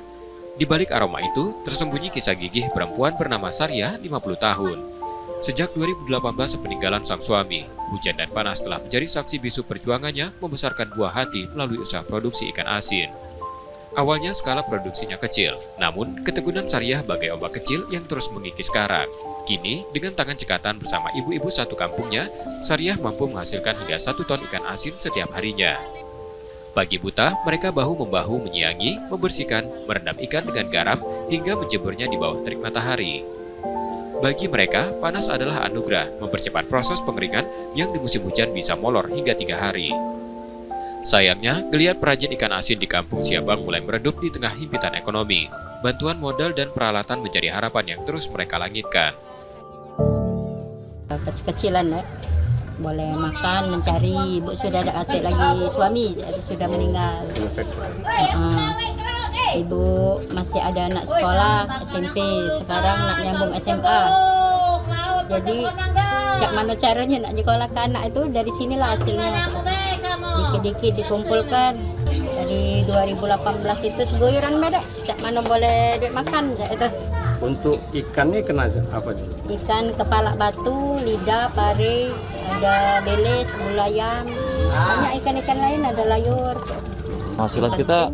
Di balik aroma itu, tersembunyi kisah gigih perempuan bernama Saryah, 50 tahun. Sejak 2018 peninggalan sang suami, hujan dan panas telah menjadi saksi bisu perjuangannya membesarkan buah hati melalui usaha produksi ikan asin. Awalnya skala produksinya kecil, namun ketekunan Saryah bagai ombak kecil yang terus mengikis karang. Kini, dengan tangan cekatan bersama ibu-ibu satu kampungnya, Saryah mampu menghasilkan hingga 1 ton ikan asin setiap harinya. Pagi buta, mereka bahu-membahu menyiangi, membersihkan, merendam ikan dengan garam, hingga menjemurnya di bawah terik matahari. Bagi mereka, panas adalah anugerah, mempercepat proses pengeringan yang di musim hujan bisa molor hingga 3 hari. Sayangnya, geliat perajin ikan asin di Kampung Siabang mulai meredup di tengah himpitan ekonomi. Bantuan modal dan peralatan menjadi harapan yang terus mereka langitkan. Kecil-kecilan boleh makan, mencari. Ibu sudah ada atik lagi, suami sudah meninggal. Ibu masih ada anak sekolah SMP, sekarang nak nyambung SMA. Jadi cak mana caranya nak nyekolahkan anak itu, dari sinilah hasilnya. Dikit-dikit dikumpulkan. Dari 2018 itu seguyuran beda. Cak mana boleh duit makan cak itu. Untuk ikan ini kena apa? Ikan kepala batu, lidah, pare, ada beles, bulayam, banyak ikan-ikan lain, ada layur. Hasilan kita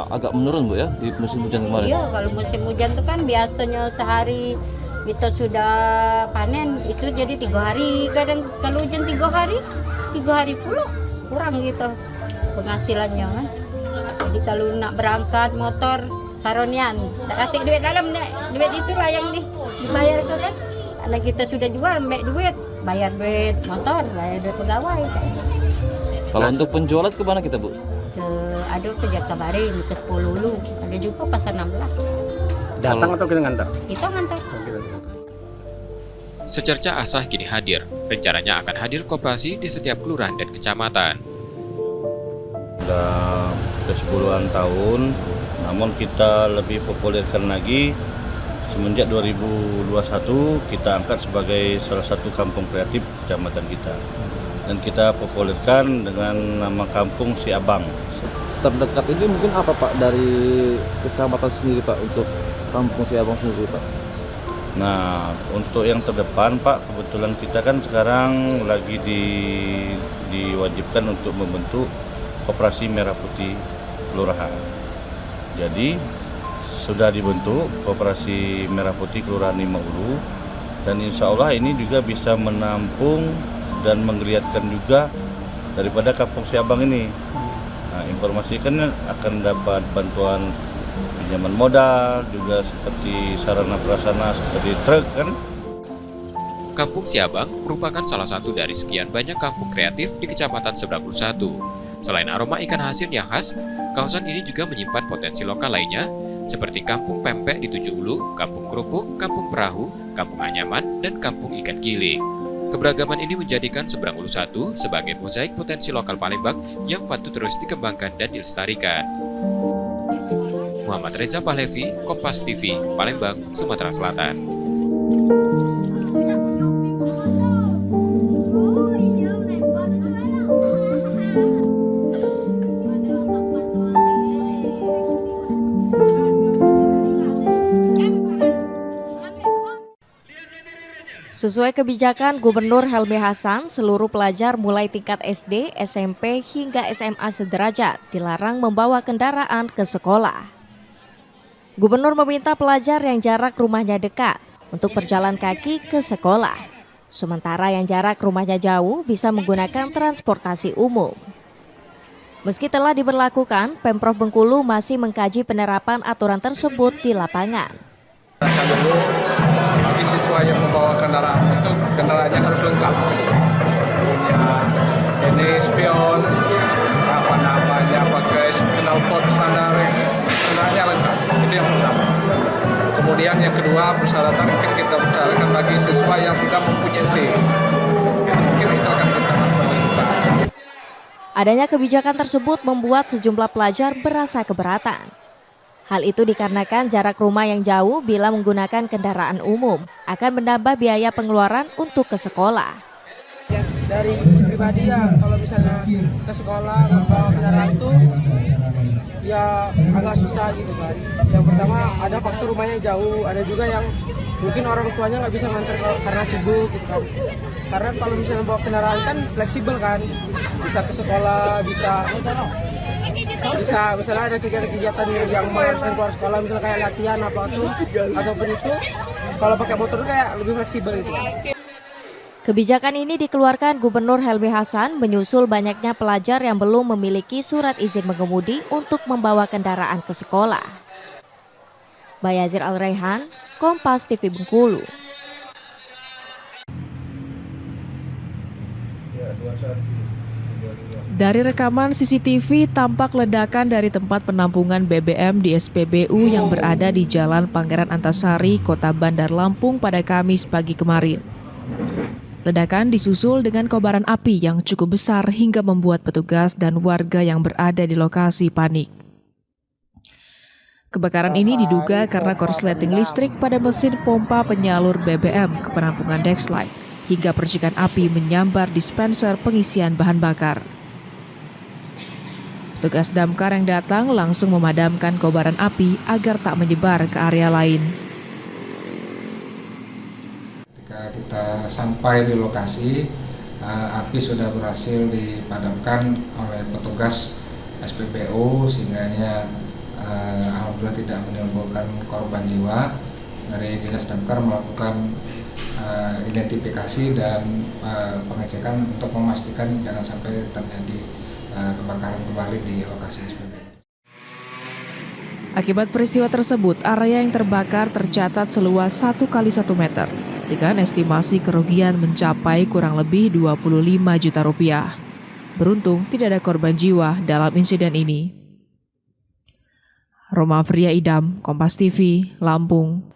agak menurun Bu ya di musim hujan kemarin. Iya, kalau musim hujan itu kan biasanya sehari kita sudah panen itu jadi 3 hari, kadang kalau hujan 3 hari pula kurang gitu penghasilannya kan. Jadi kalau nak berangkat motor saronian, tak katik duit dalam dek, duit itulah yang dibayar itu kan. Karena kita sudah jual, mbak duit, bayar duit motor, bayar duit pegawai. Kalau untuk penjualan ke mana kita Bu? Ada ke Jakabaring, ke 10 Ulu, ada juga pasar 16. Datang atau kita ngantar? Kita ngantar. Secerca Asah kini hadir. Rencananya akan hadir koperasi di setiap kelurahan dan kecamatan. Sudah ke-10-an tahun, namun kita lebih populerkan lagi semenjak 2021 kita angkat sebagai salah satu kampung kreatif kecamatan kita. Dan kita populerkan dengan nama Kampung Siabang. Terdekat ini mungkin apa Pak dari kecamatan sendiri Pak untuk Kampung Siabang sendiri Pak? Nah, untuk yang terdepan Pak, kebetulan kita kan sekarang lagi diwajibkan untuk membentuk Koperasi Merah Putih Kelurahan. Jadi sudah dibentuk Koperasi Merah Putih Kelurahan 5 Ulu, dan insya Allah ini juga bisa menampung dan menggeliatkan juga daripada Kampung Siabang ini. Nah, informasikan akan dapat bantuan pinjaman modal, juga seperti sarana prasarana seperti truk kan. Kampung Siabang merupakan salah satu dari sekian banyak kampung kreatif di Kecamatan Seberang Ulu 1. Selain aroma ikan asin yang khas, kawasan ini juga menyimpan potensi lokal lainnya, seperti Kampung Pempek di 7 Ulu, Kampung Kerupuk, Kampung Perahu, Kampung Anyaman, dan Kampung Ikan Giling. Keberagaman ini menjadikan Seberang Ulu 1 sebagai mozaik potensi lokal Palembang yang patut terus dikembangkan dan dilestarikan. Muhammad Reza Pahlevi, Kompas TV, Palembang, Sumatera Selatan. Sesuai kebijakan Gubernur Helmi Hasan, seluruh pelajar mulai tingkat SD, SMP, hingga SMA sederajat dilarang membawa kendaraan ke sekolah. Gubernur meminta pelajar yang jarak rumahnya dekat untuk berjalan kaki ke sekolah. Sementara yang jarak rumahnya jauh bisa menggunakan transportasi umum. Meski telah diberlakukan, Pemprov Bengkulu masih mengkaji penerapan aturan tersebut di lapangan. Bagi siswa yang membawa kendaraan itu kendaraannya harus lengkap, punya ini spion, pakai knalpot standar, kendaraannya lengkap. Itu yang pertama. Kemudian yang kedua, persyaratan mungkin kita bicarakan bagi siswa yang sudah mempunyai SIM. Mungkin itu akan kita perlukan. Adanya kebijakan tersebut membuat sejumlah pelajar merasa keberatan. Hal itu dikarenakan jarak rumah yang jauh bila menggunakan kendaraan umum akan menambah biaya pengeluaran untuk ke sekolah. Dari pribadi ya, kalau misalnya ke sekolah bawa kendaraan itu ya agak susah gitu kan. Yang pertama ada faktor rumahnya jauh, ada juga yang mungkin orang tuanya nggak bisa nganter karena sibuk gitu kan. Karena kalau misalnya bawa kendaraan kan fleksibel kan, bisa ke sekolah, bisa misalnya ada kegiatan-kegiatan yang mengharuskan keluar sekolah, misalnya kayak latihan apa tuh ataupun itu, kalau pakai motor kayak lebih fleksibel gitu. Kebijakan ini dikeluarkan Gubernur Helmi Hasan menyusul banyaknya pelajar yang belum memiliki surat izin mengemudi untuk membawa kendaraan ke sekolah. Bayazir Al-Raihan, Kompas TV Bengkulu. Dari rekaman CCTV tampak ledakan dari tempat penampungan BBM di SPBU yang berada di Jalan Pangeran Antasari, Kota Bandar Lampung pada Kamis pagi kemarin. Ledakan disusul dengan kobaran api yang cukup besar hingga membuat petugas dan warga yang berada di lokasi panik. Kebakaran ini diduga karena korsleting listrik pada mesin pompa penyalur BBM ke penampungan Dexlight hingga percikan api menyambar dispenser pengisian bahan bakar. Petugas damkar yang datang langsung memadamkan kobaran api agar tak menyebar ke area lain. Ketika kita sampai di lokasi, api sudah berhasil dipadamkan oleh petugas SPBU sehingga alhamdulillah tidak menimbulkan korban jiwa. Dari Dinas Damkar melakukan identifikasi dan pengecekan untuk memastikan jangan sampai terjadi kebakaran kembali di lokasi SPBU. Akibat peristiwa tersebut, area yang terbakar tercatat seluas 1 x 1 meter dengan estimasi kerugian mencapai kurang lebih 25 juta rupiah. Beruntung tidak ada korban jiwa dalam insiden ini. Roma Fria Idam, Kompas TV, Lampung.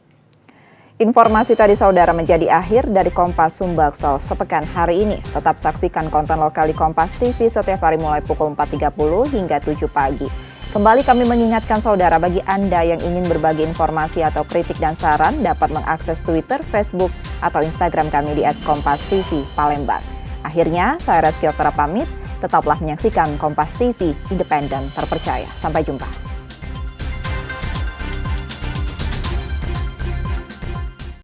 Informasi tadi saudara menjadi akhir dari Kompas Sumbaksel sepekan hari ini. Tetap saksikan konten lokal di Kompas TV setiap hari mulai pukul 4.30 hingga 7 pagi. Kembali kami mengingatkan saudara bagi Anda yang ingin berbagi informasi atau kritik dan saran dapat mengakses Twitter, Facebook, atau Instagram kami di @kompastv Palembang. Akhirnya saya Reski Oktara pamit, tetaplah menyaksikan Kompas TV independen terpercaya. Sampai jumpa.